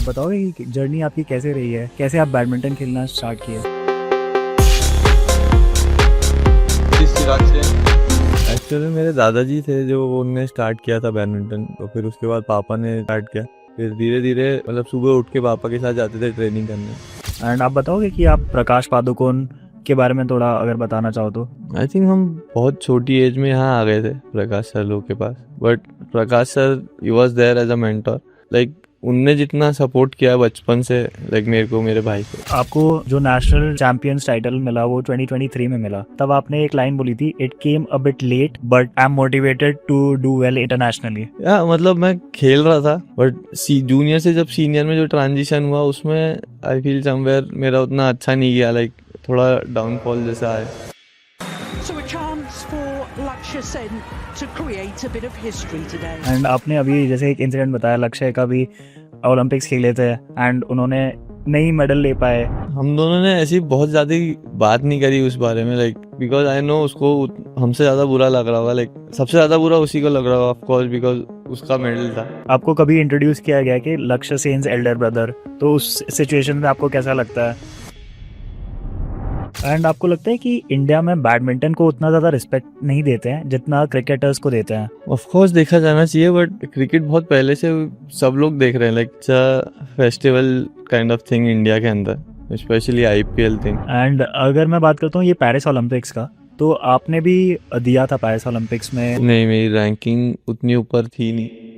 आप बताओगे कि जर्नी आपकी कैसे रही है, कैसे आप बैडमिंटन खेलना स्टार्ट किए? किस चिराग से? एक्चुअली मेरे दादाजी थे जो उनने स्टार्ट किया था बैडमिंटन, तो फिर उसके बाद पापा ने स्टार्ट किया। फिर धीरे धीरे मतलब सुबह उठ के पापा के साथ जाते थे ट्रेनिंग करने। एंड आप बताओगे कि आप प्रकाश पादुकोण के बारे में थोड़ा अगर बताना चाहो तो? आई थिंक हम बहुत छोटी एज में यहाँ आ गए थे प्रकाश सर लोग के पास, but Prakash sir he was there as a mentor. Like उनने जितना सपोर्ट किया बचपन से, लाइक मेरे को, मेरे भाई को। आपको जो नेशनल चैंपियंस टाइटल मिला वो 2023 में मिला, तब आपने एक लाइन बोली थी, it came a bit late but I am motivated to do well internationally. या मतलब मैं खेल रहा था, बट जूनियर से जब सीनियर में जो ट्रांजिशन हुआ उसमें आई फील समवेयर मेरा उतना अच्छा नहीं गया, लाइक थोड़ा डाउनफॉल जैसा है। So a chance for Lakshya Sen to create a bit of history today. And आपने अभी जैसे एक इंसिडेंट बताया, लक्ष्य का भी ओलंपिक्स खेले थे एंड उन्होंने नई मेडल ले पाए। हम दोनों ने ऐसी बहुत ज़्यादा बात नहीं करी उस बारे में, लाइक बिकॉज आई नो उसको हमसे ज़्यादा बुरा लग रहा होगा, लाइक सबसे ज़्यादा बुरा उसी को लग रहा होगा ऑफ कोर्स, बिकॉज उसका मेडल था। आपको कभी इंट्रोड्यूस किया गया कि लक्ष्य सेन एल्डर ब्रदर, तो उस सिचुएशन में आपको कैसा लगता है? एंड आपको लगता है कि इंडिया में बैडमिंटन को उतना ज़्यादा रिस्पेक्ट नहीं देते हैं जितना क्रिकेटर्स को देते हैं? ऑफ कोर्स देखा जाना चाहिए, बट क्रिकेट बहुत पहले से सब लोग देख रहे हैं, like festival kind of thing India के अंदर, स्पेशली आईपीएल थिंग। एंड अगर मैं बात करता हूँ ये पेरिस ओलंपिक्स का, तो आपने भी दिया था पेरिस ओलंपिक्स में। नहीं, मेरी रैंकिंग उतनी ऊपर थी नहीं।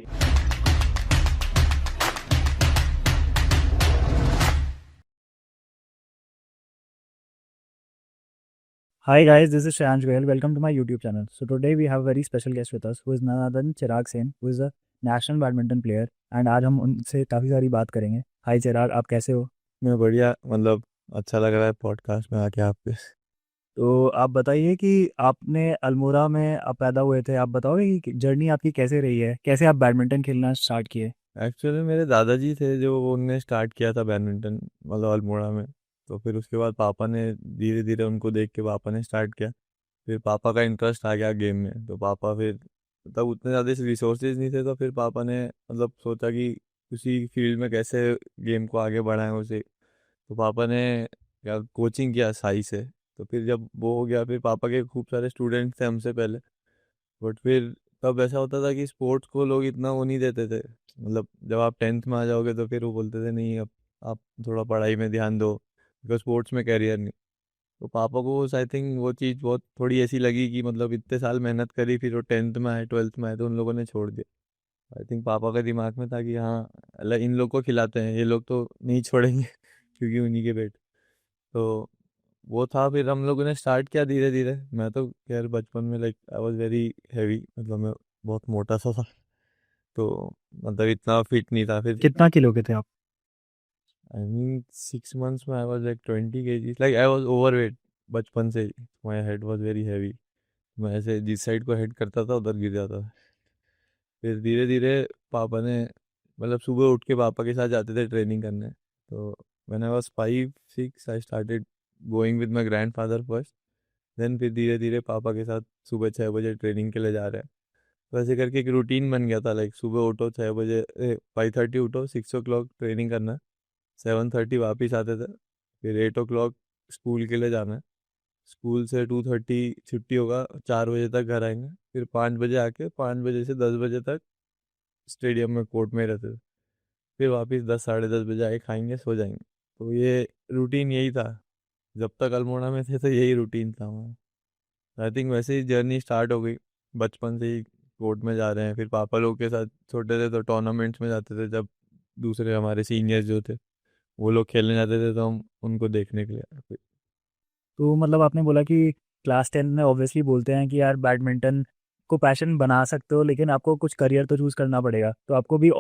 Hi guys, this is Shreyansh Goyal. Welcome to my YouTube channel. So today we have a very special guest with us who is none other than Chirag Sen, who is a national badminton player. And आज हम उनसे काफ़ी सारी बात करेंगे। हाय चिराग, आप कैसे हो? मैं बढ़िया, मतलब अच्छा लग रहा है पॉडकास्ट में आके आपके। तो आप बताइए कि आपने अल्मोड़ा में आप पैदा हुए थे, आप बताओगे कि जर्नी आपकी कैसे रही है, कैसे आप बैडमिंटन खेलना स्टार्ट किए? एक्चुअली मेरे दादाजी थे जो उनने स्टार्ट किया था बैडमिंटन, मतलब अल्मोड़ा में। तो फिर उसके बाद पापा ने धीरे धीरे उनको देख के पापा ने स्टार्ट किया। फिर पापा का इंटरेस्ट आ गया गेम में, तो पापा फिर तब उतने ज़्यादा रिसोर्सेज नहीं थे, तो फिर पापा ने मतलब सोचा कि उसी फील्ड में कैसे गेम को आगे बढ़ाएं उसे। तो पापा ने क्या कोचिंग किया साई से। तो फिर जब वो हो गया, फिर पापा के खूब सारे स्टूडेंट्स थे हमसे पहले। बट फिर तब ऐसा होता था कि स्पोर्ट्स को लोग इतना वो नहीं देते थे, मतलब जब आप 10th में आ जाओगे तो फिर वो बोलते थे नहीं, अब आप थोड़ा पढ़ाई में ध्यान दो, बिकॉज स्पोर्ट्स में कैरियर नहीं। तो पापा को आई थिंक वो चीज़ बहुत थोड़ी ऐसी लगी कि मतलब इतने साल मेहनत करी, फिर वो 10th में आए 12th में आए तो उन लोगों ने छोड़ दिया। आई थिंक पापा के दिमाग में था कि हाँ, अल्लाह इन लोग को खिलाते हैं, ये लोग तो नहीं छोड़ेंगे क्योंकि उन्हीं के बेटे। तो वो था, फिर हम लोगों ने स्टार्ट किया धीरे धीरे। मैं तो खैर बचपन में like I was very heavy, मतलब मैं बहुत मोटा सा था, तो मतलब इतना फिट नहीं था। फिर कितना किलो के थे आप? आई मीन 6 months में I was like 20 kg, like I was over weight बचपन से। My head was very heavy, मैं ऐसे जिस साइड को हेड करता था उधर गिर जाता था। फिर धीरे धीरे पापा ने मतलब सुबह उठ के पापा के साथ जाते थे ट्रेनिंग करने। तो when I was 5 6 I started going with my grandfather first. Then फिर धीरे धीरे पापा के साथ सुबह 6 बजे ट्रेनिंग के लिए जा रहे हैं। तो ऐसे करके एक रूटीन बन गया था, लाइक सुबह उठो 6 बजे, 5:30 उठो, 6 o'clock ट्रेनिंग करना, 7:30 वापस आते थे। फिर 8 o'clock स्कूल के लिए जाना है, स्कूल से 2:30 छुट्टी होगा, 4 बजे तक घर आएंगे। फिर 5 बजे आके 5 बजे से 10 बजे तक स्टेडियम में कोर्ट में रहते थे। फिर वापस 10 साढ़े 10 बजे आके खाएंगे, सो जाएंगे। तो ये रूटीन यही था जब तक अल्मोड़ा में थे, तो यही रूटीन था हमारा। आई थिंक वैसे ही जर्नी स्टार्ट हो गई, बचपन से ही कोर्ट में जा रहे हैं। फिर पापा लोग के साथ छोटे थे तो टूर्नामेंट्स में जाते थे, जब दूसरे हमारे सीनियर्स जो थे वो लोग खेलने जाते थे तो हम उनको देखने के लिए। तो मतलब आपने बोला कि क्लास 10 में ऑब्वियसली बोलते हैं कि यार बैडमिंटन को पैशन बना सकते हो, लेकिन आपको कुछ करियर तो चूज़ करना पड़ेगा। तो आपको भी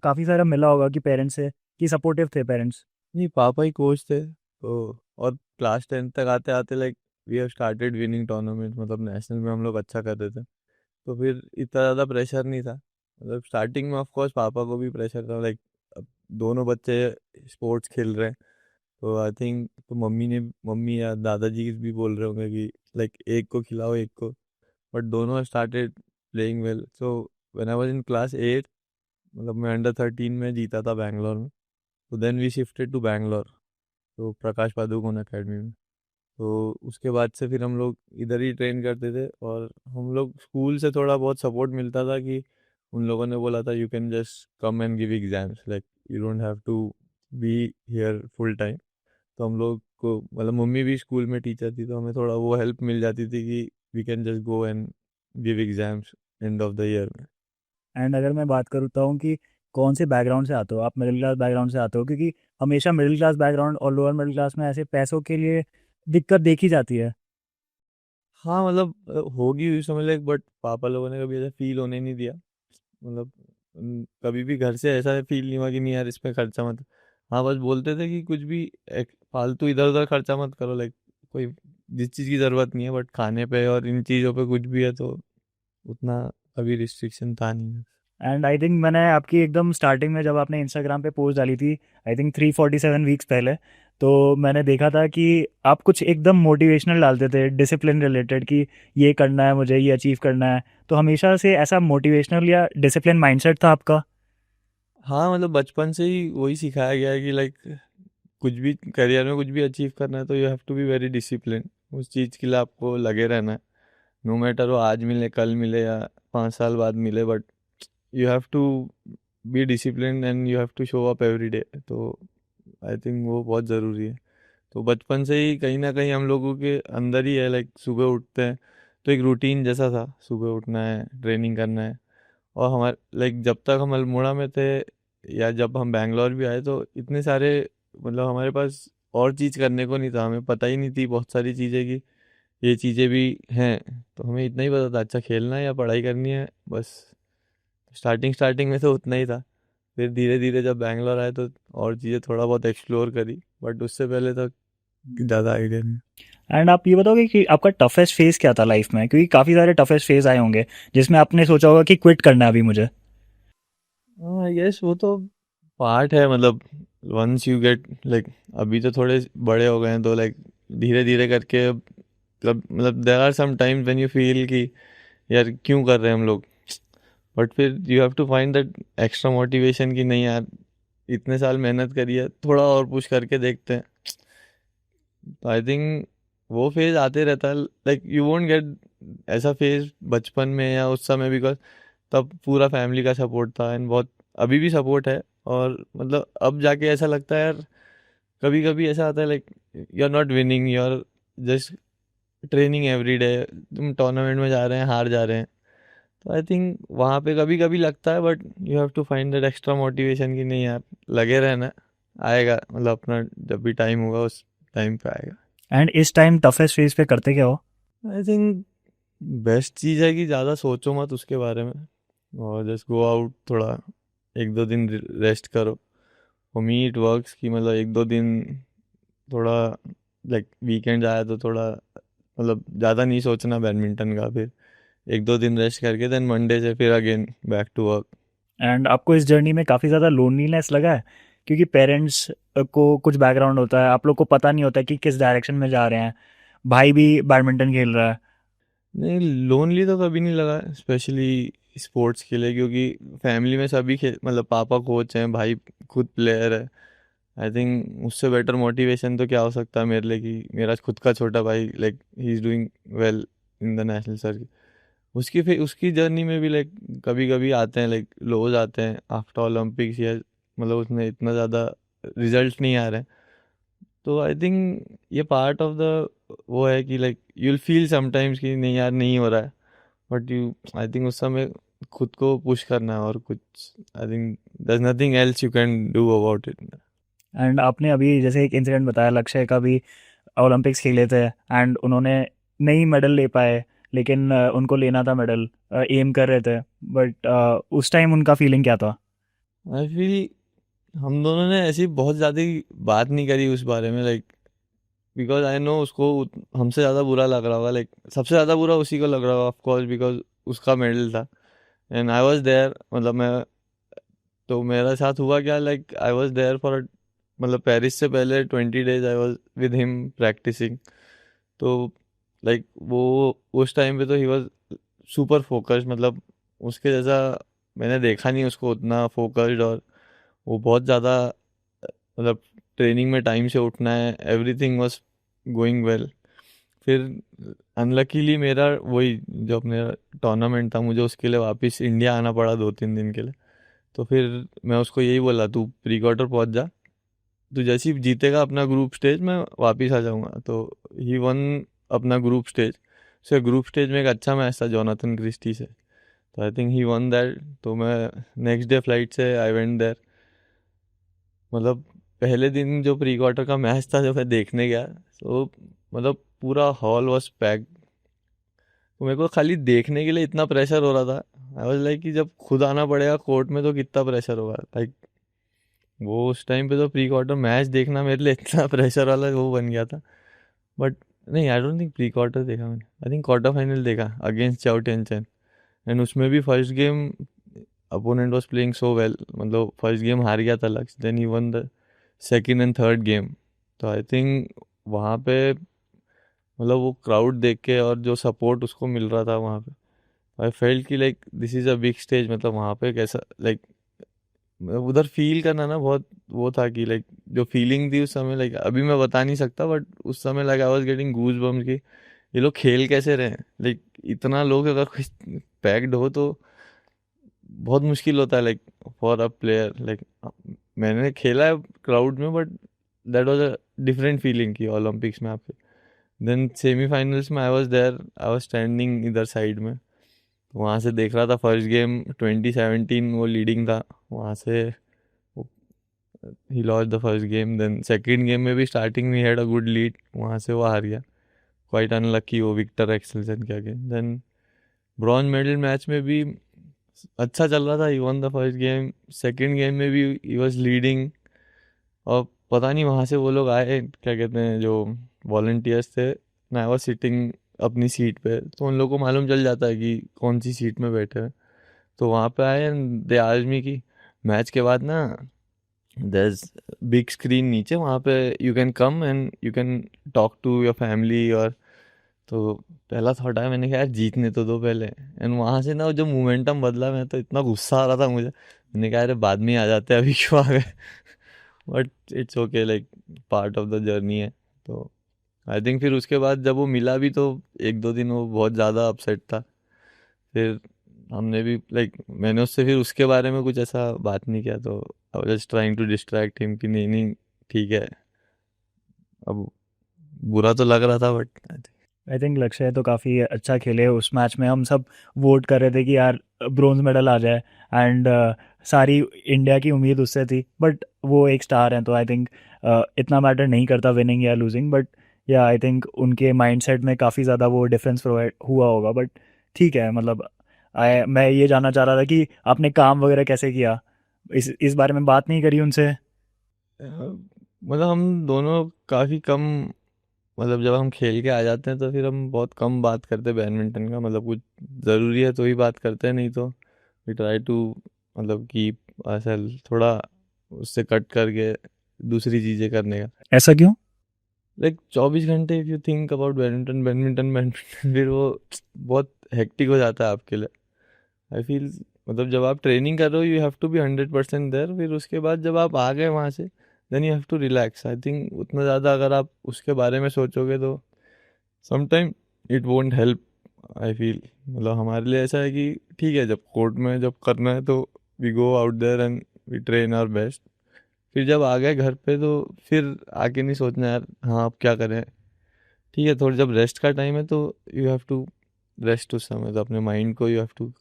काफ़ी सारा मिला होगा कि पेरेंट्स से कि सपोर्टिव थे पेरेंट्स? नहीं, पापा ही कोच थे तो। और क्लास 10 तक आते आते like we have started winning tournament, मतलब नेशनल में हम लोग अच्छा कर रहे थे। तो फिर इतना ज़्यादा प्रेशर नहीं था, मतलब स्टार्टिंग में ऑफ कोर्स पापा को भी प्रेशर था, लाइक अब दोनों बच्चे स्पोर्ट्स खेल रहे हैं। तो आई थिंक तो मम्मी या दादाजी भी बोल रहे होंगे कि लाइक एक को खिलाओ एक को। बट दोनों started playing well. So when I was in class 8, मतलब मैं अंडर 13 में जीता था बैंगलोर में। तो then we shifted to Bangalore, तो प्रकाश पादुकोण अकेडमी में। तो उसके बाद से फिर हम लोग इधर ही ट्रेन करते थे, और हम लोग स्कूल से थोड़ा बहुत सपोर्ट मिलता था कि उन लोगों ने बोला था you can just come and give exams, like you don't have to be here full time. तो हम लोग को मतलब मम्मी भी स्कूल में टीचर थी, तो हमें थोड़ा वो हेल्प मिल जाती थी कि we can just go and give exams end of the year में। एंड अगर मैं बात करता हूँ कि कौन से बैकग्राउंड से आते हो, आप मिडिल क्लास बैकग्राउंड से आते हो, क्योंकि हमेशा मिडिल क्लास बैकग्राउंड और लोअर मिडिल क्लास में ऐसे पैसों के लिए दिक्कत देखी जाती है। हाँ मतलब होगी हुई समझ लो, बट पापा लोगों ने कभी ऐसा फील होने नहीं दिया। मतलब कभी भी घर से ऐसा फील नहीं हुआ कि नहीं यार इसमें खर्चा मत। हाँ बस बोलते थे कि कुछ भी एक फालतू इधर उधर खर्चा मत करो, लाइक कोई जिस चीज़ की ज़रूरत नहीं है, बट खाने पे और इन चीज़ों पे कुछ भी है तो उतना कभी रिस्ट्रिक्शन था नहीं। एंड आई थिंक मैंने आपकी एकदम स्टार्टिंग में जब आपने इंस्टाग्राम पे पोस्ट डाली थी, आई थिंक 347 वीक्स पहले, तो मैंने देखा था कि आप कुछ एकदम मोटिवेशनल डालते थे, डिसिप्लिन रिलेटेड, कि ये करना है मुझे, ये अचीव करना है। तो हमेशा से ऐसा मोटिवेशनल या डिसिप्लिन माइंडसेट था आपका? हाँ मतलब बचपन से ही वही सिखाया गया है कि लाइक कुछ भी करियर में कुछ भी अचीव करना है तो you have to be very discipline, उस चीज़ के लिए आपको लगे रहना है। नो मैटर वो आज मिले कल मिले या 5 साल बाद मिले, but you have to be discipline and you have to show up every day. तो आई थिंक वो बहुत ज़रूरी है। तो बचपन से ही कहीं ना कहीं हम लोगों के अंदर ही है, लाइक सुबह उठते हैं तो एक रूटीन जैसा था, सुबह उठना है, ट्रेनिंग करना है। और हमारे लाइक जब तक हम अल्मोड़ा में थे या जब हम बैंगलोर भी आए तो इतने सारे मतलब हमारे पास और चीज़ करने को नहीं था, हमें पता ही नहीं थी बहुत सारी चीज़ें की ये चीज़ें भी हैं। तो हमें इतना ही पता था अच्छा खेलना है या पढ़ाई करनी है बस। स्टार्टिंग स्टार्टिंग में तो उतना ही था, फिर धीरे धीरे जब बैंगलोर आए तो और चीज़ें थोड़ा बहुत एक्सप्लोर करी, बट उससे पहले तो ज़्यादा आइडिया नहीं। एंड आप ये बताओगे कि आपका टफेस्ट फेज क्या था लाइफ में, क्योंकि काफ़ी सारे टफेस्ट फेज आए होंगे जिसमें आपने सोचा होगा कि क्विट करना है अभी मुझे। हाँ यस वो तो पार्ट है, मतलब वंस यू गेट लाइक अभी तो थोड़े बड़े हो गए हैं तो लाइक धीरे धीरे करके कब मतलब there are sometimes when you feel कि यार क्यों कर रहे हैं हम लोग, बट फिर you have to find that extra motivation कि नहीं यार इतने साल मेहनत करी है थोड़ा और पुश करके देखते हैं। तो आई थिंक वो फेज आते रहता है, लाइक यू वोंट गेट ऐसा फेज बचपन में या उस समय, बिकॉज तब पूरा फैमिली का सपोर्ट था एंड बहुत अभी भी सपोर्ट है। और मतलब अब जाके ऐसा लगता है यार कभी कभी ऐसा आता है like you are not winning, you are just training every day, तुम टूर्नामेंट में जा रहे हैं हार जा रहे हैं। तो आई थिंक वहाँ पे कभी कभी लगता है, but you have to find that extra motivation कि नहीं यार लगे रहना, आएगा मतलब अपना जब भी टाइम होगा उस टाइम पे आएगा। एंड इस टाइम टफेस्ट फेज पे करते क्या हो? आई थिंक बेस्ट चीज़ है कि ज़्यादा सोचो मत उसके बारे में, और जस्ट गो आउट, थोड़ा 1-2 दिन रेस्ट करो। फॉर मी इट वर्क्स कि मतलब 1-2 दिन थोड़ा लाइक वीकेंड आया तो थोड़ा मतलब ज़्यादा नहीं सोचना बैडमिंटन का, फिर 1-2 दिन रेस्ट करके देन मंडे से फिर again back to work. And आपको इस जर्नी में काफ़ी ज़्यादा लोनलीनेस लगा है, क्योंकि पेरेंट्स को कुछ बैकग्राउंड होता है, आप लोग को पता नहीं होता कि किस डायरेक्शन में जा रहे हैं, भाई भी बैडमिंटन खेल रहा है। नहीं लोनली तो कभी नहीं लगा, स्पेशली स्पोर्ट्स के लिए, क्योंकि फैमिली में सभी खेल मतलब पापा कोच हैं, भाई खुद प्लेयर है। आई थिंक उससे बेटर मोटिवेशन तो क्या हो सकता है मेरे लिए कि मेरा खुद का छोटा भाई like he is doing well in the national circuit. उसकी फिर उसकी जर्नी में भी लाइक कभी कभी आते हैं लाइक लोज आते हैं आफ्टर ओलंपिक्स, या मतलब उसमें इतना ज़्यादा रिजल्ट नहीं आ रहे हैं। तो आई थिंक ये पार्ट ऑफ द वो है कि like you will feel sometimes कि नहीं यार नहीं हो रहा है, बट यू आई थिंक उस समय खुद को पुश करना है और कुछ I think there is nothing else you can do about it. And आपने अभी जैसे एक इंसिडेंट बताया, लक्ष्य का भी ओलंपिक्स खेले थे एंड उन्होंने नहीं मेडल ले पाए, लेकिन उनको लेना था मेडल, एम कर रहे थे, बट उस टाइम उनका फीलिंग क्या था? आई फील हम दोनों ने ऐसी बहुत ज़्यादा बात नहीं करी उस बारे में, लाइक बिकॉज आई नो उसको हमसे ज़्यादा बुरा लग रहा होगा, लाइक सबसे ज़्यादा बुरा उसी को लग रहा होगा ऑफ कोर्स, बिकॉज उसका मेडल था एंड आई वाज देयर। मतलब मैं तो मेरे साथ हुआ क्या, like I was there for मतलब पेरिस से पहले 20 days I was with him practising. तो लाइक वो उस टाइम पे तो ही वाज सुपर फोकस्ड, मतलब उसके जैसा मैंने देखा नहीं उसको उतना फोकस्ड, और वो बहुत ज़्यादा मतलब ट्रेनिंग में टाइम से उठना है, एवरीथिंग वाज गोइंग वेल। फिर अनलकीली मेरा वही जो अपने टूर्नामेंट था, मुझे उसके लिए वापस इंडिया आना पड़ा 2-3 दिन के लिए। तो फिर मैं उसको यही बोला, तू प्री क्वार्टर पहुँच जा, तू जैसे ही जीतेगा अपना ग्रुप स्टेज मैं वापस आ जाऊँगा। तो ही वन अपना ग्रुप स्टेज। उसके ग्रुप स्टेज में एक अच्छा मैच था जोनाथन क्रिस्टी से, तो I think he one that. तो मैं नेक्स्ट डे फ्लाइट से आई वेंट देयर। मतलब पहले दिन जो प्री क्वार्टर का मैच था, जब मैं देखने गया तो मतलब पूरा हॉल वाज पैक। तो मेरे को खाली देखने के लिए इतना प्रेशर हो रहा था। आई वाज लाइक कि जब खुद आना पड़ेगा कोर्ट में तो कितना प्रेशर होगा। लाइक वो उस टाइम पे तो प्री क्वार्टर मैच देखना मेरे लिए इतना प्रेशर वाला वो बन गया था। बट नहीं, I don't think pre quarter देखा मैंने, आई थिंक क्वार्टर फाइनल देखा अगेंस्ट चाओ टेंचन। एंड उसमें भी first game opponent was playing so well, मतलब फर्स्ट गेम हार गया था Lakshya, then he won the second and third game. तो आई थिंक वहाँ पे मतलब वो क्राउड देख के और जो सपोर्ट उसको मिल रहा था वहाँ पे, आई फेल्ट कि like this is a big stage. मतलब वहाँ पे कैसा लाइक उधर फील करना ना बहुत वो था कि लाइक जो फीलिंग थी उस समय, लाइक अभी मैं बता नहीं सकता, बट उस समय like I was getting goose bumps कि ये लोग खेल कैसे रहे हैं। लाइक इतना लोग अगर कुछ पैक्ड हो तो बहुत मुश्किल होता है like for a player. Like मैंने खेला है क्राउड में, but that was a different feeling की ओलंपिक्स में आपके। देन सेमीफाइनल्स में I was there, I was standing इधर साइड में, वहाँ से देख रहा था फर्स्ट गेम 2017 वो लीडिंग था, वहाँ से ही lost the first game. Then second game में भी स्टार्टिंग में हैड अ गुड लीड, वहाँ से वो हार गया, क्वाइट अनलकी वो विक्टर एक्सेल्सन के आगे। देन ब्रॉन्ज मेडल मैच में भी अच्छा चल रहा था, he won the first game. Second game में भी ही वाज लीडिंग, और पता नहीं वहाँ से वो लोग आए क्या कहते हैं जो वॉलंटियर्स थे ना, आई वाज सिटिंग अपनी सीट पे, तो उन लोगों को मालूम चल जाता है कि कौन सी सीट में बैठे हैं। तो वहाँ पे आए एंड दे आस्क्ड मी कि मैच के बाद ना देयर इज बिग स्क्रीन नीचे, वहाँ पे you can come and you can talk to your family. और तो पहला थॉट आया, मैंने कहा यार जीतने तो दो पहले। एंड वहाँ से ना जो मोमेंटम बदला, मैं तो इतना गुस्सा आ रहा था मुझे, मैंने कहा अरे बाद में ही आ जाते हैं, अभी क्यों आ गए। But it's okay, like part of the journey है। तो आई थिंक फिर उसके बाद जब वो मिला भी तो 1-2 दिन वो बहुत ज़्यादा अपसेट था। फिर हमने भी लाइक मैंने उससे फिर उसके बारे में कुछ ऐसा बात नहीं किया, तो I was just trying to distract him कि नहीं नहीं ठीक है। अब बुरा तो लग रहा था, बट आई थिंक लक्ष्य तो काफ़ी अच्छा खेले उस मैच में। हम सब वोट कर रहे थे कि यार ब्रोंज मेडल आ जाए, एंड सारी इंडिया की उम्मीद उससे थी, बट वो एक स्टार हैं तो आई थिंक इतना मैटर नहीं करता विनिंग या लूजिंग। बट या आई थिंक उनके माइंडसेट में काफ़ी ज़्यादा वो डिफरेंस प्रोवाइड हुआ होगा। बट ठीक है, मतलब मैं ये जानना चाह रहा था कि आपने काम वगैरह कैसे किया, इस बारे में बात नहीं करी उनसे? मतलब हम दोनों काफ़ी कम, मतलब जब हम खेल के आ जाते हैं तो फिर हम बहुत कम बात करते हैं बैडमिंटन का। मतलब कुछ ज़रूरी है तो ही बात करते हैं, नहीं तो वी ट्राई टू मतलब कि ऐसा थोड़ा उससे कट करके दूसरी चीज़ें करने का। ऐसा क्यों? लाइक 24 घंटे if you think about badminton badminton badminton फिर वो बहुत हेक्टिक हो जाता है आपके लिए, आई फील। मतलब जब आप ट्रेनिंग कर रहे हो you have to be 100% there, फिर उसके बाद जब आप आ गए वहाँ से then you have to relax. I think उतना ज़्यादा अगर आप उसके बारे में सोचोगे तो sometime it won't help, I feel. मतलब हमारे लिए ऐसा है कि ठीक है, जब कोर्ट में जब करना है तो we go out there and we train our best. फिर जब आ गए घर पे तो फिर आके नहीं सोचना यार हाँ अब क्या करें। ठीक है, थोड़ी जब रेस्ट का टाइम है तो यू हैव टू रेस्ट उस समय, तो अपने माइंड को you have to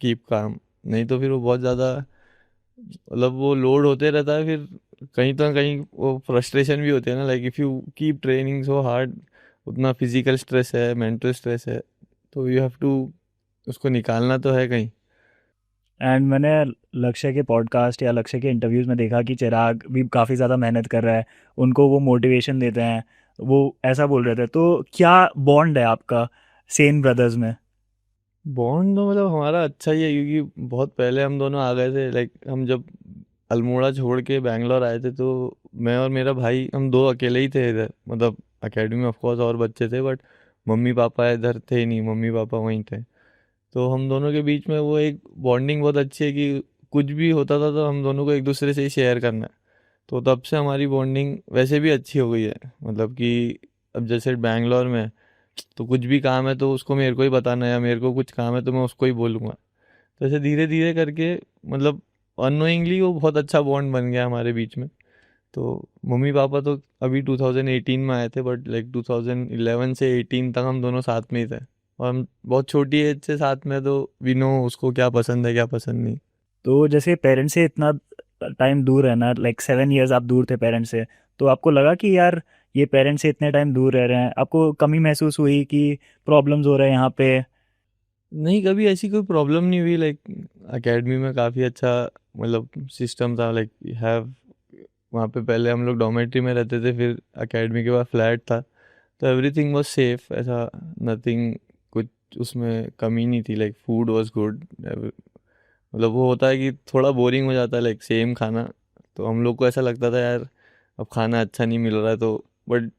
keep calm. नहीं तो फिर वो बहुत ज़्यादा मतलब वो लोड होते रहता है, फिर कहीं तो कहीं वो फ्रस्ट्रेशन भी होती है ना। Like if you keep training so hard, उतना फिजिकल स्ट्रेस है, मेंटल स्ट्रेस है, तो यू हैव टू उसको निकालना तो है कहीं। एंड मैंने लक्ष्य के पॉडकास्ट या लक्ष्य के इंटरव्यूज़ में देखा कि चिराग भी काफ़ी ज़्यादा मेहनत कर रहा है, उनको वो मोटिवेशन देते हैं, वो ऐसा बोल रहे थे। तो क्या बॉन्ड है आपका सेन ब्रदर्स में? बॉन्ड तो मतलब हमारा अच्छा ही है, क्योंकि बहुत पहले हम दोनों आ गए थे। लाइक हम जब अल्मोड़ा छोड़ के बैंगलोर आए थे तो मैं और मेरा भाई हम दो अकेले ही थे इधर। मतलब एकेडमी में ऑफकोर्स और बच्चे थे, बट मम्मी पापा इधर थे ही नहीं, मम्मी पापा वहीं थे। तो हम दोनों के बीच में वो एक बॉन्डिंग बहुत अच्छी है कि कुछ भी होता था तो हम दोनों को एक दूसरे से ही शेयर करना है। तो तब से हमारी बॉन्डिंग वैसे भी अच्छी हो गई है। मतलब कि अब जैसे बैंगलोर में तो कुछ भी काम है तो उसको मेरे को ही बताना है, या मेरे को कुछ काम है तो मैं उसको ही बोलूँगा। तो ऐसे धीरे धीरे करके मतलब अननोइंगली वो बहुत अच्छा बॉन्ड बन गया हमारे बीच में। तो मम्मी पापा तो अभी 2018 में आए थे, बट लाइक 2011 से 18 तक हम दोनों साथ में ही थे। और हम बहुत छोटी एज से साथ में, तो वी नो उसको क्या पसंद है क्या पसंद नहीं। तो जैसे पेरेंट्स से इतना टाइम दूर रहना, लाइक 7 years आप दूर थे पेरेंट्स से, तो आपको लगा कि यार ये पेरेंट्स से इतने टाइम दूर रह रहे हैं, आपको कमी महसूस हुई कि प्रॉब्लम्स हो रहे हैं यहाँ पे? नहीं, कभी ऐसी कोई प्रॉब्लम नहीं हुई। लाइक एकेडमी में काफ़ी अच्छा मतलब सिस्टम था। लाइक हैव वहाँ पे पहले हम लोग डॉर्मेट्री में रहते थे, फिर एकेडमी के बाद फ्लैट था, तो एवरीथिंग वाज सेफ। ऐसा नथिंग, कुछ उसमें कमी नहीं थी। Like food was good. मतलब वो होता है कि थोड़ा बोरिंग हो जाता है लाइक सेम खाना, तो हम लोग को ऐसा लगता था यार अब खाना अच्छा नहीं मिल रहा है। तो but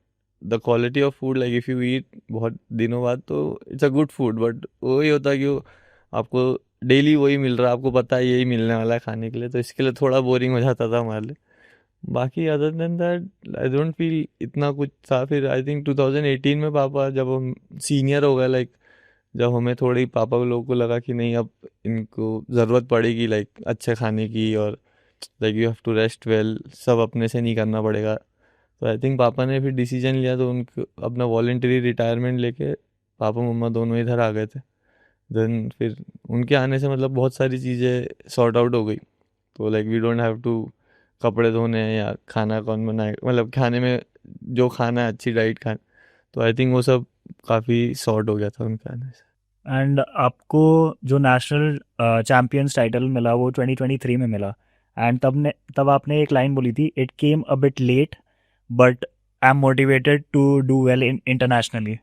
the quality of food, like if you eat बहुत दिनों बाद, तो it's a good food. But वही होता है कि वो आपको डेली वही मिल रहा है, आपको पता है यही मिलने वाला है खाने के लिए, तो इसके लिए थोड़ा बोरिंग हो जाता था हमारे लिए। बाकी other than that I don't feel इतना कुछ था। फिर आई थिंक 2018 में पापा जब हम सीनियर हो गए, लाइक जब हमें थोड़ी पापा को लोगों को लगा कि नहीं अब इनको ज़रूरत पड़ेगी लाइक अच्छे खाने की, और like you have to rest well, सब अपने से नहीं करना पड़ेगा। तो आई थिंक पापा ने फिर डिसीजन लिया, तो उनको अपना वॉलेंटरी रिटायरमेंट लेके पापा मम्मा दोनों इधर आ गए थे। देन फिर उनके आने से मतलब बहुत सारी चीज़ें सॉर्ट आउट हो गई। तो like we don't have to कपड़े धोने हैं या खाना कौन बनाए, मतलब खाने में जो खाना है अच्छी डाइट खाना। तो आई थिंक वो सब काफ़ी सॉर्ट हो गया था उनके आने से। एंड आपको जो नेशनल चैम्पियंस टाइटल मिला वो 2023 में मिला, एंड तब आपने एक लाइन बोली थी, it came a bit late but I am motivated to do well in internationally.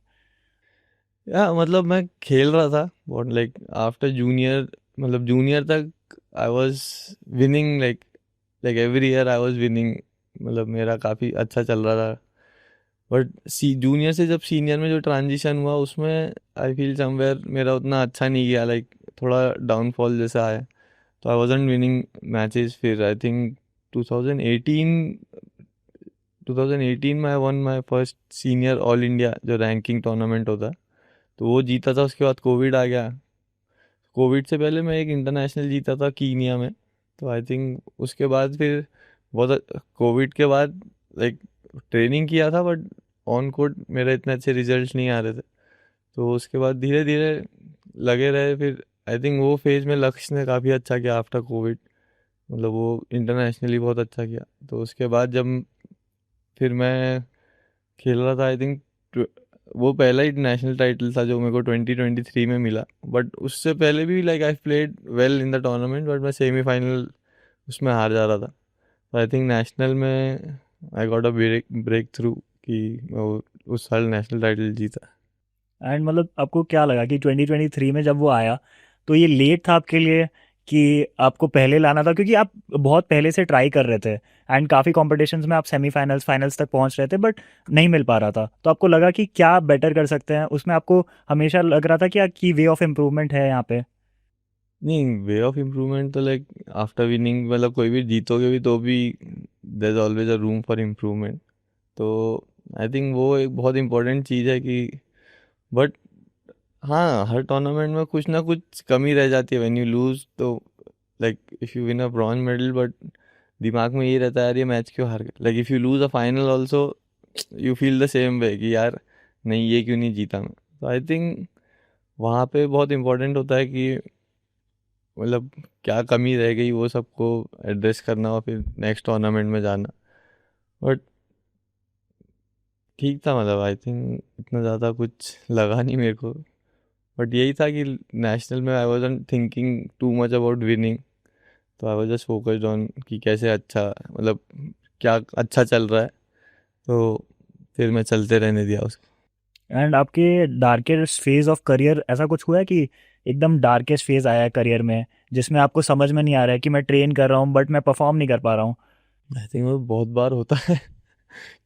या मतलब मैं खेल रहा था बहुत, लाइक आफ्टर जूनियर, मतलब जूनियर तक I was winning, like every year I was winning. मतलब मेरा काफ़ी अच्छा चल रहा था। बट जूनियर से जब सीनियर में जो ट्रांजिशन हुआ उसमें आई फील समवेयर मेरा उतना अच्छा नहीं गया, लाइक थोड़ा डाउनफॉल जैसा आया। तो आई वाजंट विनिंग मैचेस। फिर आई थिंक 2018 2018 में I one my first senior all India जो रैंकिंग टूर्नामेंट होता है, तो वो जीता था। उसके बाद कोविड आ गया। कोविड से पहले मैं एक इंटरनेशनल जीता था कीनिया में। तो आई थिंक उसके बाद फिर बहुत कोविड के बाद लाइक ट्रेनिंग किया था, बट ऑन कोर्ट मेरे इतने अच्छे रिजल्ट्स नहीं आ रहे थे। तो उसके बाद धीरे धीरे लगे रहे। फिर आई थिंक वो फेज में लक्ष्य ने काफ़ी अच्छा किया आफ्टर कोविड, मतलब वो इंटरनेशनली बहुत अच्छा किया। तो उसके बाद जब फिर मैं खेल रहा था, आई थिंक वो पहला ही नेशनल टाइटल था जो मेरे को 2023 में मिला। बट उससे पहले भी like I played well in the tournament, but मैं सेमीफाइनल उसमें हार जा रहा था। तो आई थिंक नेशनल में I got a breakthrough कि मैं उस साल नेशनल टाइटल जीता। एंड मतलब आपको क्या लगा कि 2023 में जब वो आया तो ये लेट था आपके लिए कि आपको पहले लाना था, क्योंकि आप बहुत पहले से ट्राई कर रहे थे एंड काफ़ी कॉम्पिटिशन्स में आप सेमीफाइनल्स फाइनल्स तक पहुंच रहे थे बट नहीं मिल पा रहा था, तो आपको लगा कि क्या बेटर कर सकते हैं उसमें? आपको हमेशा लग रहा था कि वे ऑफ इम्प्रूवमेंट है यहाँ पे? नहीं, वे ऑफ इम्प्रूवमेंट तो लाइक आफ्टर विनिंग, मतलब कोई भी जीतोगे भी तो भी there is always a room for improvement. तो आई थिंक वो एक बहुत इंपॉर्टेंट चीज़ है कि बट हाँ, हर टूर्नामेंट में कुछ ना कुछ कमी रह जाती है व्हेन यू लूज। तो like if you win a bronze medal, but दिमाग में ये रहता है यार ये मैच क्यों हार गए। Like if you lose a final also you feel the same way कि यार नहीं ये क्यों नहीं जीता मैं। तो आई थिंक वहाँ पे बहुत इंपॉर्टेंट होता है कि मतलब क्या कमी रह गई वो सबको एड्रेस करना और फिर नेक्स्ट टूर्नामेंट में जाना। बट ठीक था, मतलब आई थिंक इतना ज़्यादा कुछ लगा नहीं मेरे को। बट यही था कि नेशनल में I wasn't thinking too much about winning. तो I was just focused on कि कैसे अच्छा, मतलब क्या अच्छा चल रहा है। तो फिर मैं चलते रहने दिया उसको। एंड आपके डार्केस्ट फेज ऑफ करियर ऐसा कुछ हुआ है कि एकदम डार्केस्ट फेज आया है करियर में जिसमें आपको समझ में नहीं आ रहा है कि मैं ट्रेन कर रहा हूँ बट मैं परफॉर्म नहीं कर पा रहा हूँ? आई थिंक वो बहुत बार होता है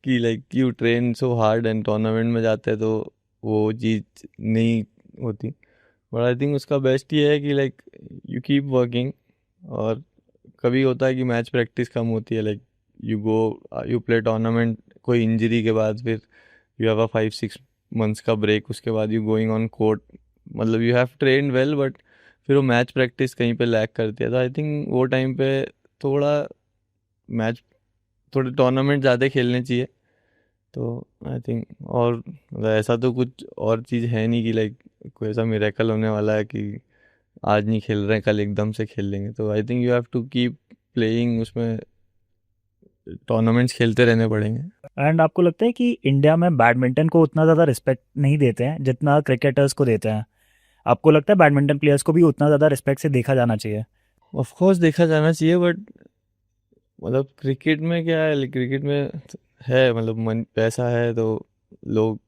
कि like you train so hard and tournament में जाते हैं तो वो चीज़ नहीं होती। बट आई थिंक उसका बेस्ट ये है कि लाइक यू कीप वर्किंग। और कभी होता है कि मैच प्रैक्टिस कम होती है, like you go you play tournament, कोई इंजरी के बाद फिर यू हैव अ 5-6 मंथ्स का ब्रेक, उसके बाद यू गोइंग ऑन कोर्ट, मतलब you have train well but फिर वो मैच प्रैक्टिस कहीं पे लैक करती है। तो आई थिंक वो टाइम पे थोड़ा मैच, थोड़े टूर्नामेंट ज़्यादा खेलने चाहिए। तो आई थिंक, और मतलब ऐसा तो कुछ और चीज़ है नहीं कि लाइक कोई ऐसा मिरेकल होने वाला है कि आज नहीं खेल रहे हैं कल एकदम से खेल लेंगे। तो I think you have to keep playing, उसमें टूर्नामेंट्स खेलते रहने पड़ेंगे। एंड आपको लगता है कि इंडिया में बैडमिंटन को उतना ज़्यादा रिस्पेक्ट नहीं देते हैं जितना क्रिकेटर्स को देते हैं? आपको लगता है बैडमिंटन प्लेयर्स को भी उतना ज़्यादा रिस्पेक्ट से देखा जाना चाहिए? ऑफ कोर्स देखा जाना चाहिए, बट मतलब क्रिकेट में क्या है, क्रिकेट में है मतलब मन पैसा है तो लोग,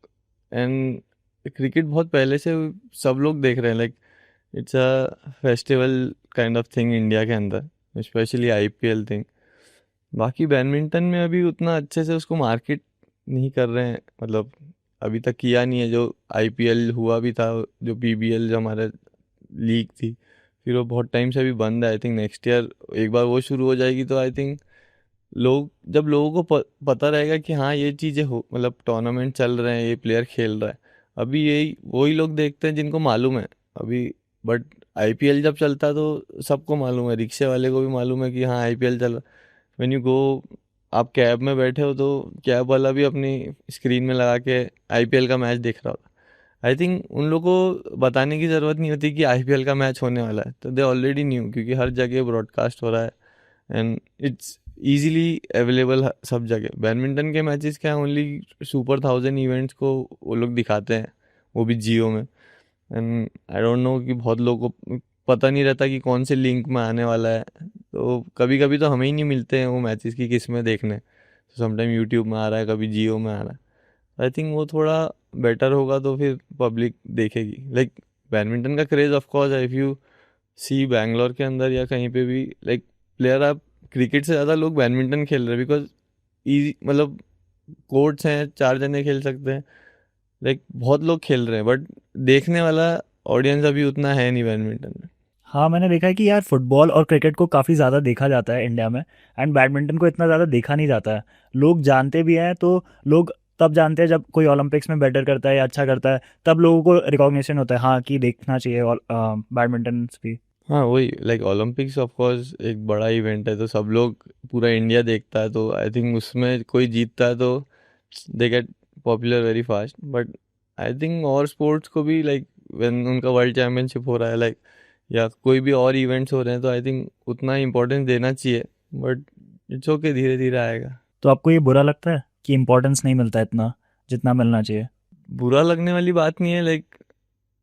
एंड क्रिकेट बहुत पहले से सब लोग देख रहे हैं, like it's a festival kind of thing India के अंदर, स्पेशली आईपीएल थिंग। बाकी बैडमिंटन में अभी उतना अच्छे से उसको मार्केट नहीं कर रहे हैं, मतलब अभी तक किया नहीं है। जो आईपीएल हुआ भी था, जो पीबीएल जो हमारा लीग थी, फिर वो बहुत टाइम से अभी बंद है। आई थिंक नेक्स्ट ईयर एक बार वो शुरू हो जाएगी तो आई थिंक लोग, जब लोगों को पता रहेगा कि हाँ ये चीज़ें हो, मतलब टूर्नामेंट चल रहे हैं, ये प्लेयर खेल रहा है, अभी यही वही लोग देखते हैं जिनको मालूम है अभी। बट आईपीएल जब चलता है तो सबको मालूम है, रिक्शे वाले को भी मालूम है कि हाँ आईपीएल चल रहा है। व्हेन यू गो, आप कैब में बैठे हो तो कैब वाला भी अपनी स्क्रीन में लगा के आईपीएल का मैच देख रहा होता। आई थिंक उन लोगों को बताने की ज़रूरत नहीं होती कि आईपीएल का मैच होने वाला है, तो दे ऑलरेडी न्यू, क्योंकि हर जगह ब्रॉडकास्ट हो रहा है एंड इट्स ईजिली अवेलेबल सब जगह। बैडमिंटन के मैचेस क्या, ओनली सुपर 1000 इवेंट्स को वो लोग दिखाते हैं, वो भी जियो में। एंड आई डोंट नो कि बहुत लोगों को पता नहीं रहता कि कौन से लिंक में आने वाला है, तो कभी कभी तो हमें ही नहीं मिलते हैं वो मैचेस की किस में देखने। तो समटाइम यूट्यूब में आ रहा है, कभी जियो में आ रहा है। आई थिंक वो थोड़ा बेटर होगा तो फिर पब्लिक देखेगी। लाइक बैडमिंटन का क्रेज़ ऑफ कोर्स है, इफ़ यू सी बैंगलोर के अंदर या कहीं पे भी, लाइक प्लेयर आप क्रिकेट से ज़्यादा लोग बैडमिंटन खेल रहे हैं, बिकॉज ईजी, मतलब कोर्ट्स हैं, 4 जने खेल सकते हैं, लाइक बहुत लोग खेल रहे हैं, बट देखने वाला ऑडियंस अभी उतना है नहीं बैडमिंटन में। हाँ, मैंने देखा है कि यार फुटबॉल और क्रिकेट को काफ़ी ज़्यादा देखा जाता है इंडिया में, एंड बैडमिंटन को इतना ज़्यादा देखा नहीं जाता है। लोग जानते भी हैं तो लोग तब जानते हैं जब कोई ओलंपिक्स में बेटर करता है या अच्छा करता है, तब लोगों को रिकॉग्निशन होता है हाँ कि देखना चाहिए और बैडमिंटन भी। हाँ वही, लाइक ओलंपिक्स ऑफ कोर्स एक बड़ा इवेंट है, तो सब लोग, पूरा इंडिया देखता है, तो आई थिंक उसमें कोई जीतता है तो they get popular very fast. But I think और स्पोर्ट्स को भी, लाइक व्हेन उनका वर्ल्ड चैम्पियनशिप हो रहा है, लाइक या कोई भी और इवेंट्स हो रहे हैं, तो आई थिंक उतना इम्पोर्टेंस देना चाहिए। बट इट्स ओके, धीरे धीरे आएगा। तो आपको ये बुरा लगता है कि इम्पोर्टेंस नहीं मिलता इतना जितना मिलना चाहिए? बुरा लगने वाली बात नहीं है, लाइक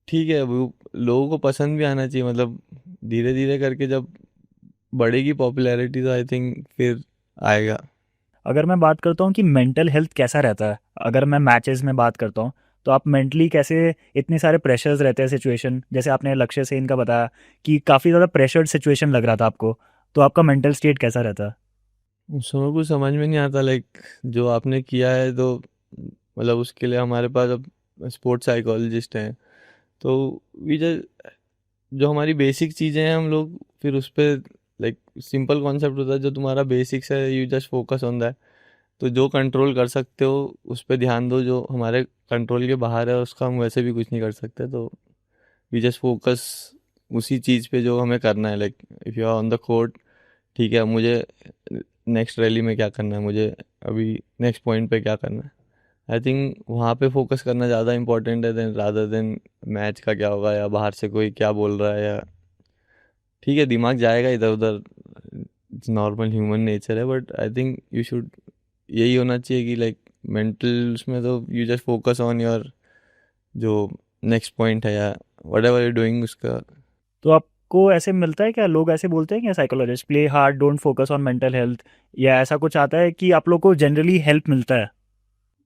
ठीक है, वो लोगों को पसंद भी आना चाहिए, मतलब धीरे धीरे करके जब बढ़ेगी पॉपुलैरिटी तो आई थिंक फिर आएगा। अगर मैं बात करता हूँ कि मेंटल हेल्थ कैसा रहता है, अगर मैं मैचेस में बात करता हूँ, तो आप मेंटली कैसे, इतने सारे प्रेशर्स रहते हैं सिचुएशन, जैसे आपने लक्ष्य सेन का बताया कि काफ़ी ज़्यादा प्रेशर्ड सिचुएशन लग रहा था आपको, तो आपका मेंटल स्टेट कैसा रहता है? उस समय कुछ समझ में नहीं आता, लाइक जो आपने किया है तो मतलब उसके लिए हमारे पास अब स्पोर्ट्स साइकोलॉजिस्ट हैं, तो वी जस्ट, जो हमारी बेसिक चीज़ें हैं हम लोग फिर उस पर, लाइक सिंपल कॉन्सेप्ट होता है, जो तुम्हारा बेसिक्स है you just focus on that. तो जो कंट्रोल कर सकते हो उस पर ध्यान दो, जो हमारे कंट्रोल के बाहर है उसका हम वैसे भी कुछ नहीं कर सकते, तो वी जस्ट फोकस उसी चीज़ पे जो हमें करना है। Like if you are on the court, ठीक है, मुझे नेक्स्ट रैली में क्या करना है, मुझे अभी नेक्स्ट पॉइंट पे क्या करना है, आई थिंक वहाँ पे फोकस करना ज़्यादा इंपॉर्टेंट है देन रादर देन मैच का क्या होगा या बाहर से कोई क्या बोल रहा है। या ठीक है, दिमाग जाएगा इधर उधर, इट्स नॉर्मल ह्यूमन नेचर है, but I think you should, यही होना चाहिए कि लाइक मेंटल उसमें तो you just focus on your जो नेक्स्ट पॉइंट है या वट एवर यू डूइंग उसका। तो आपको ऐसे मिलता है क्या, लोग ऐसे बोलते हैं क्या psychologist, play hard don't focus on mental health, या ऐसा कुछ आता है कि आप लोग को जनरली हेल्प मिलता है?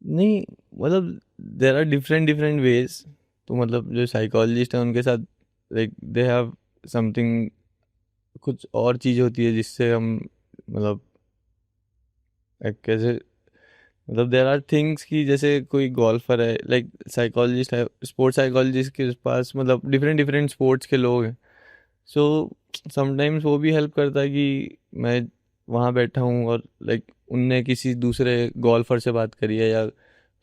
नहीं, मतलब there are different different ways, तो मतलब जो साइकोलॉजिस्ट हैं उनके साथ लाइक दे हैव समथिंग, कुछ और चीज़ होती है जिससे हम, मतलब कैसे, मतलब देर आर थिंग्स की, जैसे कोई गोल्फर है, लाइक साइकोलॉजिस्ट है, स्पोर्ट्स साइकोलॉजिस्ट के पास मतलब डिफरेंट डिफरेंट स्पोर्ट्स के लोग हैं, सो समटाइम्स वो भी हेल्प करता है कि मैं वहाँ बैठा हूँ और लाइक उनने किसी दूसरे गोल्फर से बात करी है, या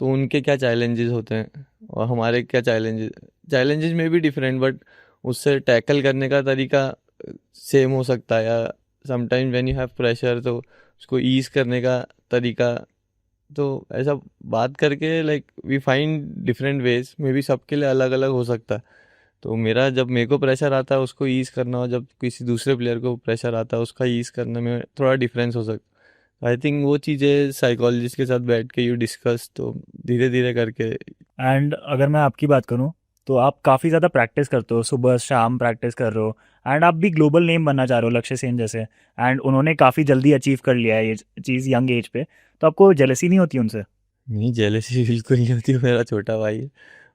तो उनके क्या चैलेंजेस होते हैं और हमारे क्या चैलेंजेस में भी डिफरेंट, बट उससे टैकल करने का तरीका सेम हो सकता है, या sometime when you have pressure तो उसको ईज करने का तरीका, तो ऐसा बात करके like we find different ways, maybe सबके लिए अलग अलग हो सकता है। तो मेरा जब मेरे को प्रेशर आता है उसको ईज करना, और जब किसी दूसरे प्लेयर को प्रेशर आता है उसका ईज करने में थोड़ा डिफरेंस हो सकता है। आई थिंक वो चीज़ें साइकोलॉजिस्ट के साथ बैठ के यू डिस्कस, तो धीरे धीरे करके। एंड अगर मैं आपकी बात करूँ तो आप काफ़ी ज़्यादा प्रैक्टिस करते हो, सुबह शाम प्रैक्टिस कर रहे हो, एंड आप भी ग्लोबल नेम बनना चाह रहे हो लक्ष्य सेन जैसे, एंड उन्होंने काफ़ी जल्दी अचीव कर लिया है ये चीज़ यंग एज पे, तो आपको जेलसी नहीं होती उनसे? नहीं, जेलसी बिल्कुल नहीं होती, मेरा छोटा भाई है।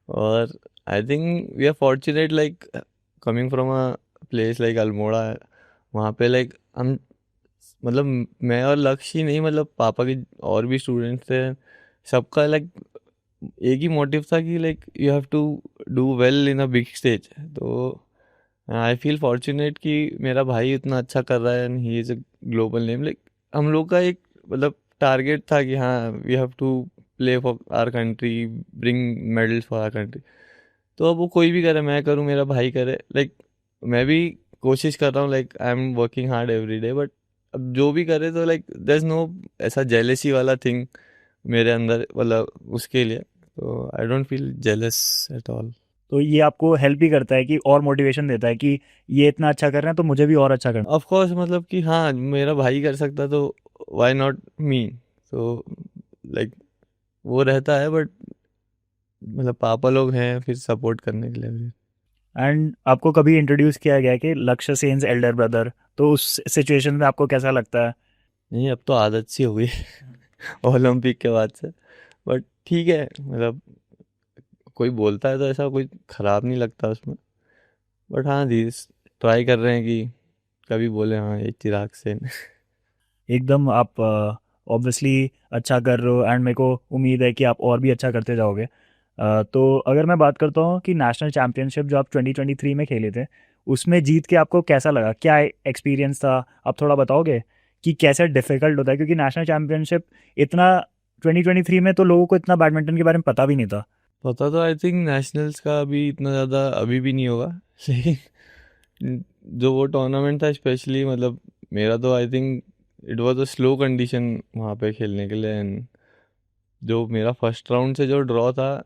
और I think we are fortunate like coming from a place like Almora है, वहाँ पे लाइक हम, मतलब मैं और लक्ष्य ही नहीं, मतलब पापा के और भी स्टूडेंट्स थे, सबका लाइक एक ही मोटिव था कि like you have to do well in a big stage. तो आई फील फॉर्चुनेट कि मेरा भाई इतना अच्छा कर रहा है and he is a global name. Like हम लोग का एक मतलब टारगेट था कि हाँ we have to play for our country, bring medals for our country. तो अब वो कोई भी करे, मैं करूँ, मेरा भाई करे, लाइक मैं भी कोशिश कर रहा हूँ, like I am working hard every day, but अब जो भी करे तो लाइक देयर इज नो ऐसा जेलेसी वाला थिंग मेरे अंदर, मतलब उसके लिए तो I don't feel jealous at all. तो ये आपको हेल्प भी करता है कि और मोटिवेशन देता है कि ये इतना अच्छा कर रहे हैं तो मुझे भी और अच्छा करना। ऑफ कोर्स, मतलब कि हाँ मेरा भाई कर सकता तो व्हाई नॉट मी, तो लाइक वो रहता है, बट मतलब पापा लोग हैं फिर सपोर्ट करने के लिए भी। एंड आपको कभी इंट्रोड्यूस किया गया कि लक्ष्य सेन्स एल्डर ब्रदर, तो उस सिचुएशन में आपको कैसा लगता है? नहीं, अब तो आदत सी हो गई ओलंपिक के बाद से, बट ठीक है, मतलब कोई बोलता है तो ऐसा कोई ख़राब नहीं लगता उसमें, बट हाँ धीरे ट्राई कर रहे हैं कि कभी बोले हाँ ये चिराग सेन। एकदम आप ऑब्वियसली अच्छा कर रहे हो, एंड मेरे को उम्मीद है कि आप और भी अच्छा करते जाओगे। तो अगर मैं बात करता हूँ कि नेशनल चैम्पियनशिप जो आप 2023 में खेले थे, उसमें जीत के आपको कैसा लगा, क्या एक्सपीरियंस था, आप थोड़ा बताओगे कि कैसे डिफ़िकल्ट होता है, क्योंकि नेशनल चैम्पियनशिप इतना 2023 में तो लोगों को इतना बैडमिंटन के बारे में पता भी नहीं था। पता तो आई थिंक नेशनल्स का अभी इतना ज़्यादा अभी भी नहीं होगा, लेकिन जो वो टूर्नामेंट था स्पेशली, मतलब मेरा तो I think it was a slow condition वहाँ पे खेलने के लिए, एंड जो मेरा फर्स्ट राउंड से जो ड्रॉ था,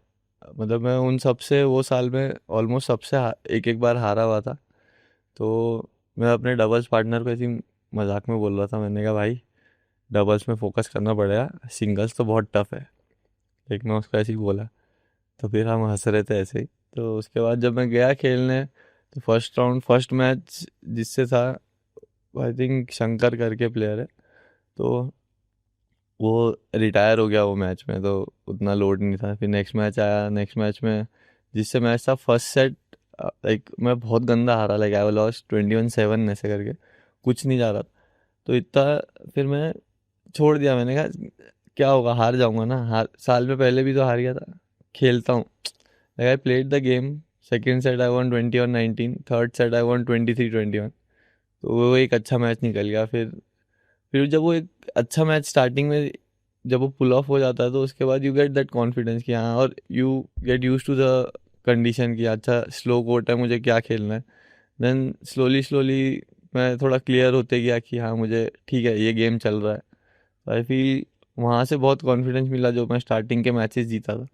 मतलब मैं उन सबसे वो साल में ऑलमोस्ट सबसे एक एक बार हारा हुआ था। तो मैं अपने डबल्स पार्टनर को ऐसी मजाक में बोल रहा था, मैंने कहा भाई डबल्स में फोकस करना पड़ेगा, सिंगल्स तो बहुत टफ है, लेकिन मैं उसको ऐसे ही बोला, तो फिर हम हंस रहे थे ऐसे ही। तो उसके बाद जब मैं गया खेलने, तो फर्स्ट राउंड फर्स्ट मैच जिससे था, आई थिंक शंकर करके प्लेयर है, तो वो रिटायर हो गया वो मैच में, तो उतना लोड नहीं था। फिर नेक्स्ट मैच आया, नेक्स्ट मैच में जिससे मैच था फर्स्ट सेट, लाइक मैं बहुत गंदा हारा, लाइक आई लॉस्ट 21-7 ऐसे करके, कुछ नहीं जा रहा था। तो इतना फिर मैं छोड़ दिया, मैंने कहा क्या होगा, हार जाऊंगा ना, हार साल में पहले भी तो हार गया था, खेलता हूँ। Like I played the game, second set I won 21-19, third set I won 23-21। तो वो एक अच्छा मैच निकल गया। फिर जब वो एक अच्छा मैच स्टार्टिंग में जब वो पुल ऑफ हो जाता है, तो उसके बाद यू गेट दैट कॉन्फिडेंस कि हाँ, और you get use to the condition कि अच्छा स्लो कोर्ट है, मुझे क्या खेलना है। देन स्लोली स्लोली मैं थोड़ा क्लियर होते गया कि हाँ मुझे ठीक है, ये गेम चल रहा है। तो आई फील वहाँ से बहुत कॉन्फिडेंस मिला जो मैं स्टार्टिंग के मैचेस जीता था।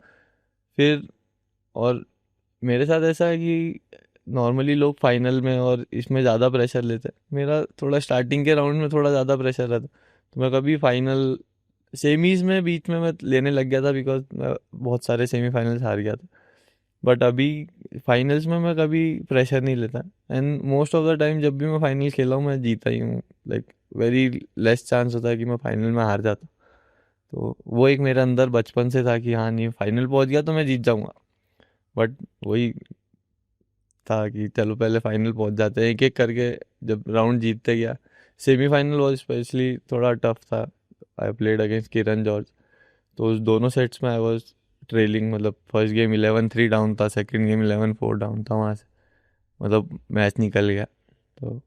फिर और मेरे साथ ऐसा है कि नॉर्मली लोग फाइनल में और इसमें ज़्यादा प्रेशर लेते हैं, मेरा थोड़ा स्टार्टिंग के राउंड में थोड़ा ज़्यादा प्रेशर रहता, तो मैं कभी फाइनल सेमीज़ में बीच में मैं लेने लग गया था, बिकॉज मैं बहुत सारे सेमीफाइनल्स हार गया था। बट अभी फाइनल्स में मैं कभी प्रेशर नहीं लेता, and most of the time जब भी मैं फाइनल खेला हूँ मैं जीता ही हूँ। लाइक वेरी लेस चांस होता है कि मैं फाइनल में हार जाता। तो वो एक मेरे अंदर बचपन से था कि हाँ नहीं, फाइनल पहुँच गया तो मैं जीत जाऊँगा। बट वही था कि चलो पहले फाइनल पहुंच जाते हैं एक एक करके, जब राउंड जीतते गया। सेमीफाइनल वाज स्पेशली थोड़ा टफ था, I played against Kiran George, तो उस दोनों सेट्स में आई वाज ट्रेलिंग, मतलब फर्स्ट गेम 11-3 डाउन था, सेकंड गेम 11-4 डाउन था, वहाँ से मतलब मैच निकल गया। तो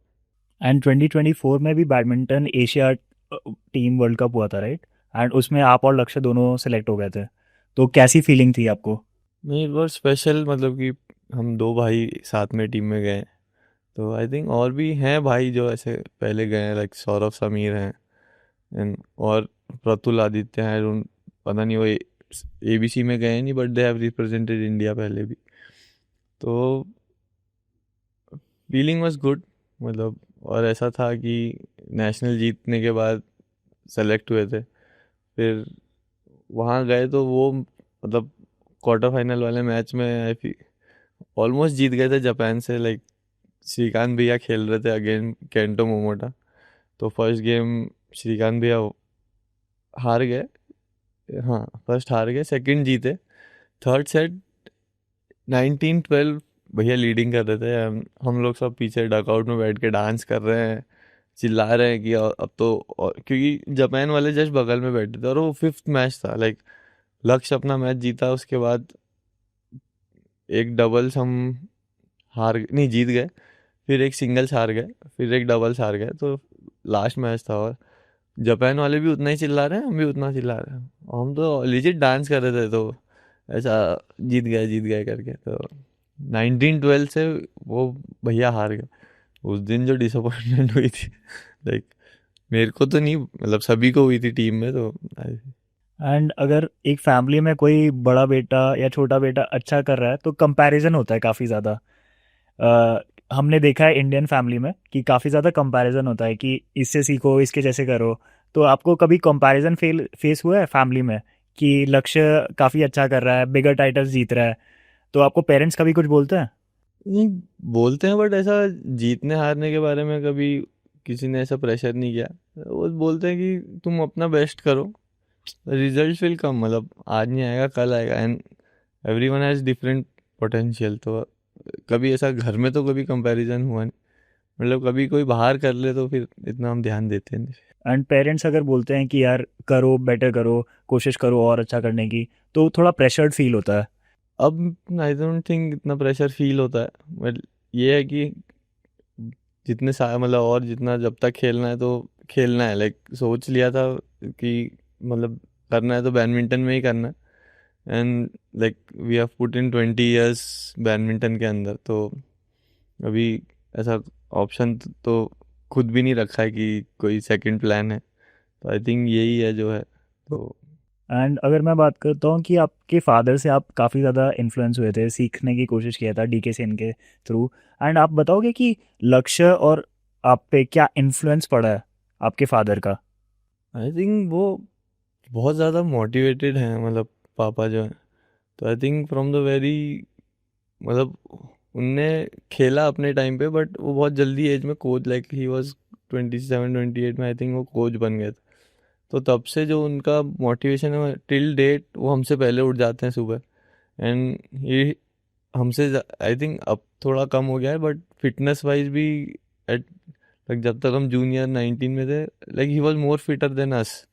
एंड 2024 में भी badminton Asia team world cup हुआ था राइट, एंड उसमें आप और लक्ष्य दोनों सेलेक्ट हो गए थे, तो कैसी फीलिंग थी आपको? नहीं, बहुत स्पेशल, मतलब कि हम दो भाई साथ में टीम में गए। तो आई थिंक और भी हैं भाई जो ऐसे पहले गए हैं, लाइक सौरभ समीर हैं एंड और प्रतुल आदित्य हैं, पता नहीं वो एबीसी में गए नहीं, but they have represented India पहले भी। तो फीलिंग वाज गुड, मतलब। और ऐसा था कि नेशनल जीतने के बाद सेलेक्ट हुए थे, फिर वहाँ गए तो वो मतलब क्वार्टर फाइनल वाले मैच में आई ऑलमोस्ट जीत गए थे जापान से। लाइक श्रीकांत भैया खेल रहे थे अगेन केंटो मोमोटा। तो फर्स्ट गेम श्रीकांत भैया हार गए, हाँ फर्स्ट हार गए, सेकंड जीते। थर्ड सेट 19-12 भैया लीडिंग कर रहे थे। हम लोग सब पीछे डकआउट में बैठ के डांस कर रहे हैं, चिल्ला रहे हैं कि अब तो क्योंकि जापान वाले जस्ट बगल में बैठे थे और वो फिफ्थ मैच था। लाइक लक्ष्य अपना मैच जीता, उसके बाद एक डबल्स हम नहीं जीत गए, फिर एक सिंगल्स हार गए, फिर एक डबल्स हार गए। तो लास्ट मैच था और जापान वाले भी उतना ही चिल्ला रहे हैं, हम भी उतना चिल्ला रहे हैं, और हम तो लिजिट डांस कर रहे थे। तो ऐसा जीत गए करके, तो 19-12 से वो भैया हार गए। उस दिन जो डिसअपॉइंटमेंट हुई थी, लाइक मेरे को तो नहीं, मतलब सभी को हुई थी टीम में। तो एंड अगर एक फैमिली में कोई बड़ा बेटा या छोटा बेटा अच्छा कर रहा है तो कंपैरिजन होता है काफ़ी ज़्यादा। हमने देखा है इंडियन फैमिली में कि काफ़ी ज़्यादा कंपैरिजन होता है कि इससे सीखो, इसके जैसे करो। तो आपको कभी कंपैरिजन फेस हुआ है फैमिली में कि लक्ष्य काफ़ी अच्छा कर रहा है, बिगर टाइटल्स जीत रहा है, तो आपको पेरेंट्स कभी कुछ बोलते हैं? नहीं बोलते हैं, बट ऐसा जीतने हारने के बारे में कभी किसी ने ऐसा प्रेशर नहीं किया। वो बोलते हैं कि तुम अपना बेस्ट करो, रिजल्ट विल कम, मतलब आज नहीं आएगा कल आएगा, and everyone has different potential. तो कभी ऐसा घर में तो कभी कंपैरिजन हुआ नहीं, मतलब कभी कोई बाहर कर ले तो फिर इतना हम ध्यान देते नहीं। एंड पेरेंट्स अगर बोलते हैं कि यार करो, बेटर करो, कोशिश करो और अच्छा करने की, तो थोड़ा प्रेशर्ड फील होता है। अब आई डोंट थिंक इतना प्रेशर फील होता है, बट ये है कि जितने सा मतलब और जितना जब तक खेलना है तो खेलना है। लाइक सोच लिया था कि मतलब करना है तो बैडमिंटन में ही करना है, and like we have put in 20 years badminton के अंदर। तो अभी ऐसा ऑप्शन तो खुद भी नहीं रखा है कि कोई सेकंड प्लान है। तो आई थिंक यही है जो है। तो एंड अगर मैं बात करता हूँ कि आपके फादर से आप काफ़ी ज़्यादा इन्फ्लुएंस हुए थे, सीखने की कोशिश किया था डीके सेन के थ्रू, एंड आप बताओगे कि लक्ष्य और आप पे क्या इन्फ्लुएंस पड़ा है आपके फादर का? आई थिंक वो बहुत ज़्यादा मोटिवेटेड हैं, मतलब पापा जो हैं। तो I think from the very, मतलब उनने खेला अपने टाइम पे, बट वो बहुत जल्दी एज में कोच, लाइक ही वाज 27-28 में आई थिंक वो कोच बन गए थे। तो तब से जो उनका मोटिवेशन है टिल डेट, वो हमसे पहले उठ जाते हैं सुबह। एंड ये हमसे आई थिंक अब थोड़ा कम हो गया है, बट फिटनेस वाइज भी एट, लाइक जब तक हम जूनियर 19 में थे, like he was more fitter than us.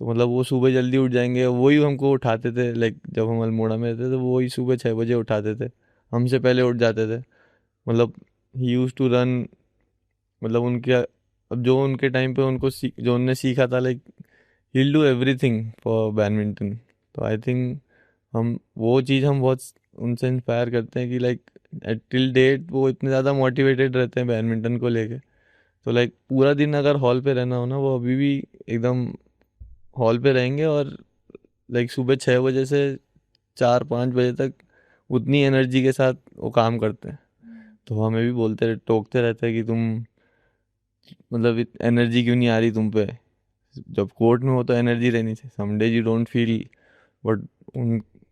तो मतलब वो सुबह जल्दी उठ जाएंगे, वही हमको उठाते थे। लाइक जब हम अल्मोड़ा में थे तो वही सुबह 6 बजे उठाते थे, हमसे पहले उठ जाते थे। मतलब ही यूज टू रन, मतलब उनके अब जो उनके टाइम पे उनको जो उनने सीखा था, like he will do everything for badminton. तो आई थिंक हम वो चीज़ हम बहुत उनसे इंस्पायर करते हैं कि लाइक टिल डेट वो इतने ज़्यादा मोटिवेटेड रहते हैं बैडमिंटन को लेके। तो लाइक पूरा दिन अगर हॉल पे रहना हो ना, वो अभी भी एकदम हॉल पे रहेंगे, और लाइक सुबह 6 बजे से 4-5 बजे तक उतनी एनर्जी के साथ वो काम करते हैं। तो हमें भी टोकते रहते हैं कि तुम मतलब एनर्जी क्यों नहीं आ रही तुम पे। जब कोर्ट में हो तो एनर्जी रहनी चाहिए, some days you don't feel, but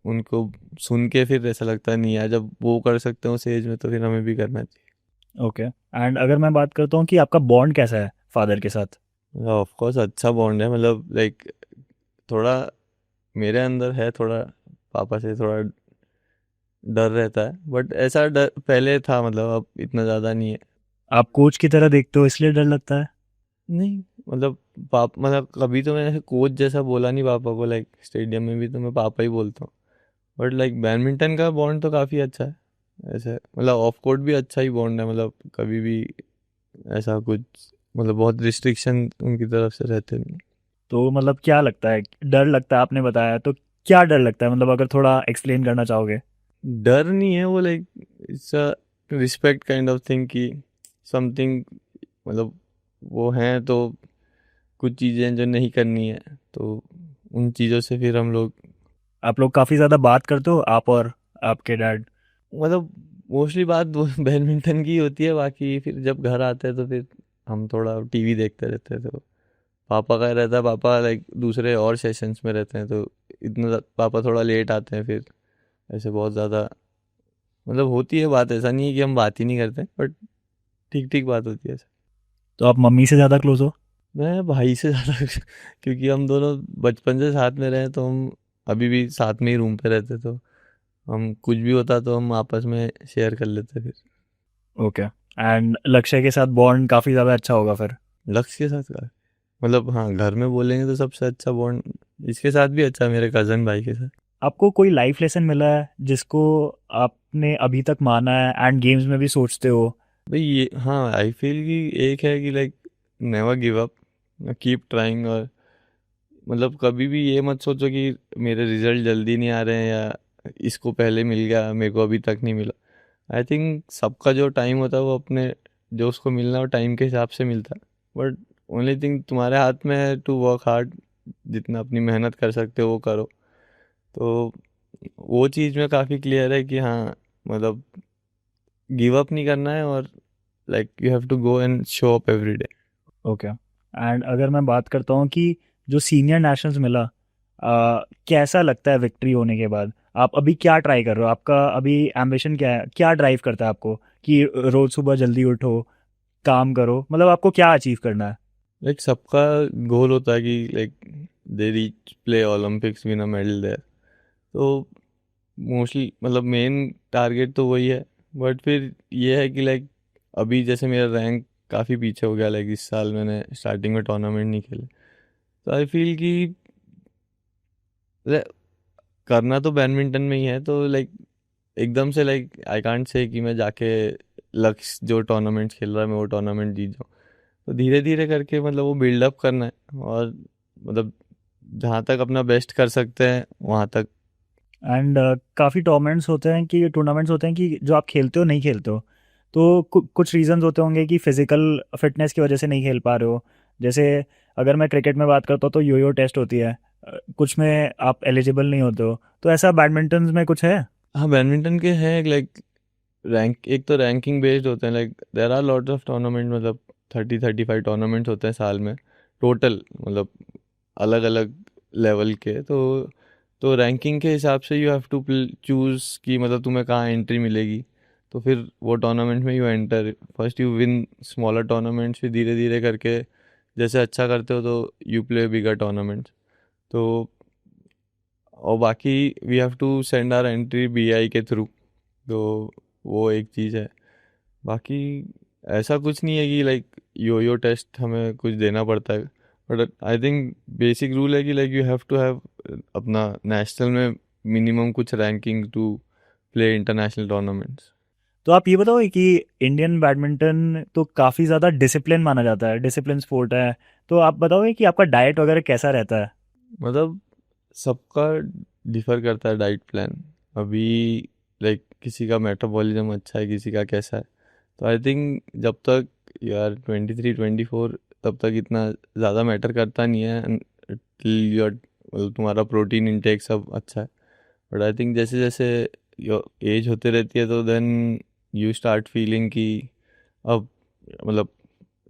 उनको सुन के फिर ऐसा लगता है नहीं यार, जब वो कर सकते हैं उस एज में तो फिर हमें भी करना चाहिए। ओके, एंड अगर मैं बात करता हूँ कि आपका बॉन्ड कैसा है फादर के साथ? ऑफ कोर्स अच्छा बॉन्ड है, मतलब लाइक थोड़ा मेरे अंदर है थोड़ा, पापा से थोड़ा डर रहता है, बट ऐसा डर पहले था, मतलब अब इतना ज़्यादा नहीं है। आप कोच की तरह देखते हो इसलिए डर लगता है? नहीं, मतलब मतलब कभी तो मैंने कोच जैसा बोला नहीं पापा को, लाइक स्टेडियम में भी तो मैं पापा ही बोलता हूँ। बट लाइक बैडमिंटन का बॉन्ड तो काफ़ी अच्छा है ऐसे, मतलब ऑफ कोर्ट भी अच्छा ही बॉन्ड है, मतलब कभी भी ऐसा कुछ मतलब बहुत रिस्ट्रिक्शन उनकी तरफ से रहते नहीं। तो मतलब क्या लगता है, डर लगता है आपने बताया, तो क्या डर लगता है, मतलब अगर थोड़ा एक्सप्लेन करना चाहोगे? डर नहीं है वो, like it's a respect kind of thing कि समथिंग, मतलब वो हैं तो कुछ चीज़ें जो नहीं करनी है, तो उन चीज़ों से फिर हम लोग आप लोग काफ़ी ज़्यादा बात करते हो, आप और आपके डैड? मतलब मोस्टली बात वो बैडमिंटन की होती है, बाकी फिर जब घर आते हैं तो फिर हम थोड़ा टीवी देखते रहते हैं। तो पापा का रहता है, पापा लाइक दूसरे और सेशंस में रहते हैं, तो पापा थोड़ा लेट आते हैं, फिर ऐसे बहुत ज़्यादा मतलब होती है बात, ऐसा नहीं है कि हम बात ही नहीं करते, बट ठीक ठीक बात होती है। तो आप मम्मी से ज़्यादा क्लोज हो? मैं भाई से ज़्यादा क्योंकि हम दोनों बचपन से साथ में रहे, तो हम अभी भी साथ में ही रूम पे रहते, तो हम कुछ भी होता तो हम आपस में शेयर कर लेते फिर। ओके। एंड लक्ष्य के साथ बॉन्ड काफ़ी ज़्यादा अच्छा होगा फिर? लक्ष्य के साथ का मतलब हाँ, घर में बोलेंगे तो सबसे अच्छा बॉन्ड इसके साथ भी अच्छा है, मेरे कज़न भाई के साथ। आपको कोई लाइफ लेसन मिला है जिसको आपने अभी तक माना है एंड गेम्स में भी सोचते हो? भाई ये हाँ, आई फील कि एक है कि like never give up, keep trying. और मतलब कभी भी ये मत सोचो कि मेरे रिजल्ट जल्दी नहीं आ रहे हैं या इसको पहले मिल गया मेरे को अभी तक नहीं मिला। आई थिंक सबका जो टाइम होता है वो अपने जो उसको मिलना है वो टाइम के हिसाब से मिलता है, बट ओनली थिंग तुम्हारे हाथ में है टू वर्क हार्ड, जितना अपनी मेहनत कर सकते हो वो करो। तो वो चीज़ में काफ़ी क्लियर है कि हाँ, मतलब गिव अप नहीं करना है, और like you have to go and show up every day. Okay. And अगर मैं बात करता हूँ कि जो सीनियर नेशनल्स मिला, कैसा लगता है विक्ट्री होने के बाद? आप अभी क्या ट्राई कर रहे हो? आपका अभी एम्बिशन क्या है, क्या ड्राइव करता है आपको कि रोज़ सुबह जल्दी उठो, काम करो, मतलब आपको क्या अचीव करना है? लाइक सबका गोल होता है कि like they reach play Olympics win a medal there. तो मोस्टली मतलब मेन टारगेट तो वही है, बट फिर ये है कि लाइक अभी जैसे मेरा रैंक काफ़ी पीछे हो गया, लाइक इस साल मैंने स्टार्टिंग में टूर्नामेंट नहीं खेले, तो आई फील कि like, करना तो बैडमिंटन में ही है, तो लाइक एकदम से लाइक आई कांट से कि मैं जाके लक्ष्य जो टूर्नामेंट खेल रहा है मैं वो टूर्नामेंट जीत जाऊँ। तो धीरे धीरे करके मतलब वो बिल्डअप करना है, और मतलब जहाँ तक अपना बेस्ट कर सकते हैं वहाँ तक। एंड काफ़ी टूर्नामेंट्स होते हैं कि जो आप खेलते हो नहीं खेलते हो, तो कुछ रीजंस होते होंगे कि फिजिकल फिटनेस की वजह से नहीं खेल पा रहे हो। जैसे अगर मैं क्रिकेट में बात करता हूँ तो योयो टेस्ट होती है, कुछ में आप एलिजिबल नहीं होते हो, तो ऐसा बैडमिंटन में कुछ है? हाँ, बैडमिंटन के हैं लाइक रैंक, एक तो रैंकिंग बेस्ड होते हैं, like there are lots of tournament, मतलब 30-35 टूर्नामेंट्स होते हैं साल में टोटल, मतलब अलग अलग लेवल के। तो रैंकिंग के हिसाब से यू हैव टू चूज़ कि मतलब तुम्हें कहाँ एंट्री मिलेगी, तो फिर वो टूर्नामेंट में you enter, first you win smaller tournaments, फिर धीरे धीरे करके जैसे अच्छा करते हो तो यू प्ले बिगर टूर्नामेंट्स। तो और बाकी we have to send our entry BI के थ्रू, तो वो एक चीज़ है। बाकी ऐसा कुछ नहीं है कि लाइक यो टेस्ट हमें कुछ देना पड़ता है, but I think basic rule है कि like you have to have अपना नेशनल में मिनिमम कुछ ranking to play international tournaments. तो आप ये बताओ कि इंडियन बैडमिंटन तो काफ़ी ज़्यादा डिसिप्लिन माना जाता है, डिसिप्लिन स्पोर्ट है, तो आप बताओ कि आपका डाइट वगैरह कैसा रहता है? मतलब सबका डिफर करता है डाइट प्लान। अभी लाइक किसी का मेटाबॉलिज्म अच्छा है, किसी का कैसा है, तो आई थिंक जब तक यार 23-24 तब तक इतना ज़्यादा मैटर करता नहीं है, टिल योर मतलब तुम्हारा प्रोटीन इनटेक सब अच्छा है। बट आई थिंक जैसे जैसे योर एज होते रहती है तो देन यू स्टार्ट फीलिंग कि अब मतलब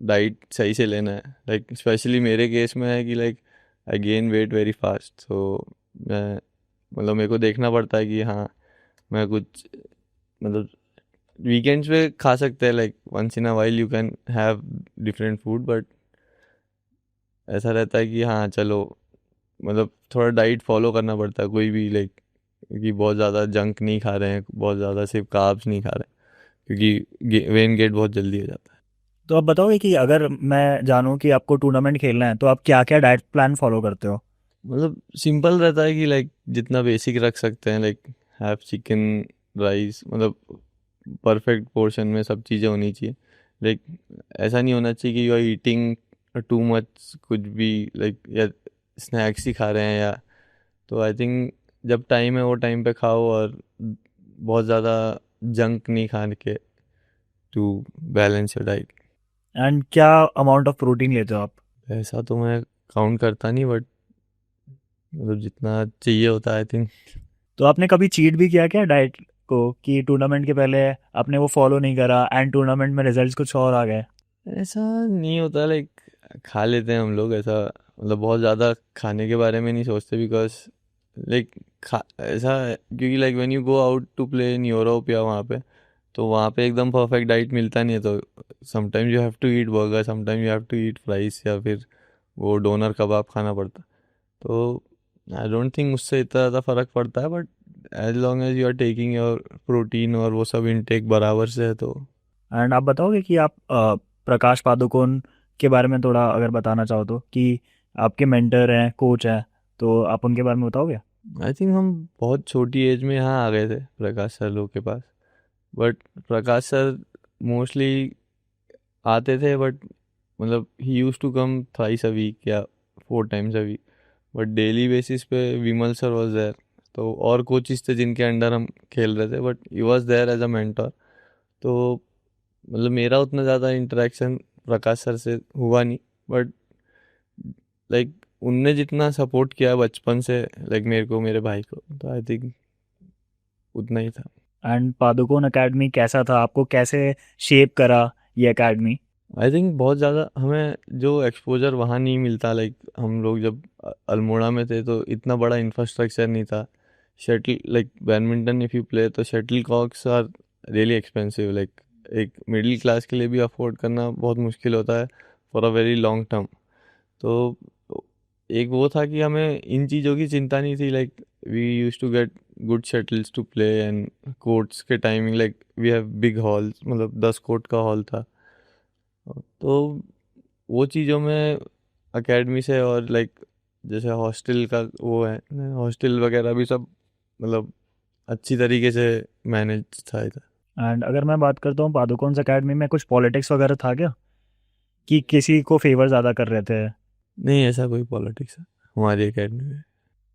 डाइट सही से लेना है। लाइक स्पेशली मेरे केस में है कि like I gain weight very fast, so मैं मतलब मेरे को देखना पड़ता है कि हाँ मैं कुछ मतलब वीकेंड्स पे खा सकते हैं, like once in a while you can have different food, but ऐसा रहता है कि हाँ चलो मतलब थोड़ा डाइट फॉलो करना पड़ता है कोई भी, लाइक कि बहुत ज़्यादा जंक नहीं खा रहे हैं, बहुत ज़्यादा सिर्फ कार्ब्स नहीं खा रहे हैं, क्योंकि वेन गेट बहुत जल्दी हो जाता है। तो आप बताओगे कि अगर मैं जानूँ कि आपको टूर्नामेंट खेलना है तो आप क्या क्या डाइट प्लान फॉलो करते हो? मतलब सिंपल रहता है कि लाइक जितना बेसिक रख सकते हैं, लाइक हैव चिकन राइस, मतलब परफेक्ट पोर्शन में सब चीज़ें होनी चाहिए। लाइक ऐसा नहीं होना चाहिए कि you are eating too much कुछ भी, लाइक या स्नैक्स ही खा रहे हैं या, तो आई थिंक जब टाइम है वो टाइम पे खाओ और बहुत ज़्यादा जंक नहीं खाने के, to balance your diet. And क्या अमाउंट ऑफ प्रोटीन लेते हो आप? ऐसा तो मैं काउंट करता नहीं, बट मतलब जितना चाहिए होता है आई थिंक। तो आपने कभी चीट भी किया क्या डाइट को, कि टूर्नामेंट के पहले आपने वो फॉलो नहीं करा एंड टूर्नामेंट में रिजल्ट्स कुछ और आ गए? ऐसा नहीं होता, लाइक खा लेते हैं हम लोग ऐसा, मतलब बहुत ज़्यादा खाने के बारे में नहीं सोचते, बिकॉज लाइक खा ऐसा क्योंकि like when you go out to play in Europe या वहाँ पे, तो वहाँ पे एकदम परफेक्ट डाइट मिलता नहीं है, तो sometimes you have to eat burger, sometimes you have to eat fries या फिर वो डोनर कबाब खाना पड़ता। तो आई डोंट थिंक उससे इतना ज़्यादा फ़र्क पड़ता है, but as long as you are taking your protein और वो सब इनटेक बराबर से है तो। एंड आप बताओगे कि आप प्रकाश पादुकोण के बारे में थोड़ा अगर बताना चाहो तो, कि आपके मेंटर हैं, कोच हैं, तो आप उनके बारे में बताओगे? आई थिंक हम बहुत छोटी एज में यहाँ आ गए थे प्रकाश सर लोग के पास, बट प्रकाश सर मोस्टली आते थे, बट मतलब he used to come thrice a week या 4 times a week, but daily basis पे विमल सर वॉज देयर, तो और कोचिज थे जिनके अंडर हम खेल रहे थे, but he was there as a mentor. तो मतलब मेरा उतना ज़्यादा इंटरेक्शन प्रकाश सर से हुआ नहीं, बट लाइक उनने जितना सपोर्ट किया बचपन से लाइक मेरे को, मेरे भाई को, तो आई थिंक उतना ही था। एंड पादुकोण एकेडमी कैसा था, आपको कैसे शेप करा ये एकेडमी? आई थिंक बहुत ज़्यादा हमें जो एक्सपोजर वहाँ नहीं मिलता, लाइक हम लोग जब अल्मोड़ा में थे तो इतना बड़ा इंफ्रास्ट्रक्चर नहीं था। Shuttle like badminton if you play तो shuttlecocks are really expensive, like एक मिडिल क्लास के लिए भी अफोर्ड करना बहुत मुश्किल होता है for a very long term. तो एक वो था कि हमें इन चीज़ों की चिंता नहीं थी, like we used to get good shuttles to play and courts के timing, like we have big halls, मतलब 10 कोर्ट का हॉल था। तो वो चीज़ों में एकेडमी से और लाइक जैसे हॉस्टल का वो है, हॉस्टल वगैरह भी सब मतलब अच्छी तरीके से मैनेज था इधर। एंड अगर मैं बात करता हूँ पादुकोण एकेडमी में कुछ पॉलिटिक्स वगैरह था क्या, कि किसी को फेवर ज़्यादा कर रहे थे? नहीं ऐसा कोई पॉलिटिक्स है हमारी एकेडमी में।